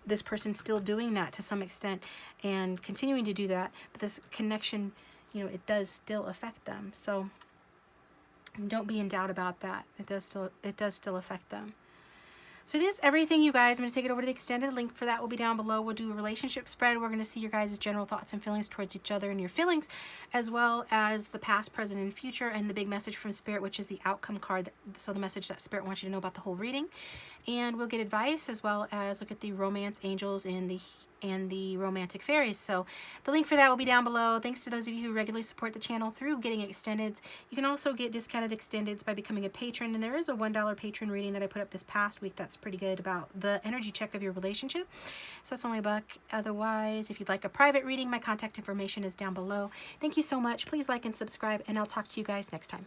this person still doing that to some extent and continuing to do that. But this connection, you know, it does still affect them. So don't be in doubt about that. It does still affect them. So that's everything, you guys. I'm going to take it over to the extended link for that will be down below. We'll do a relationship spread. We're going to see your guys' general thoughts and feelings towards each other and your feelings, as well as the past, present, and future, and the big message from Spirit, which is the outcome card. So the message that Spirit wants you to know about the whole reading. And we'll get advice, as well as look at the romance, angels, and the and the romantic fairies. So the link for that will be down below. Thanks to those of you who regularly support the channel through getting extendeds. You can also get discounted extendeds by becoming a patron, and there is a $1 patron reading that I put up this past week that's pretty good about the energy check of your relationship. So it's only $1. Otherwise, if you'd like a private reading, my contact information is down below. Thank you so much. Please like and subscribe, and I'll talk to you guys next time.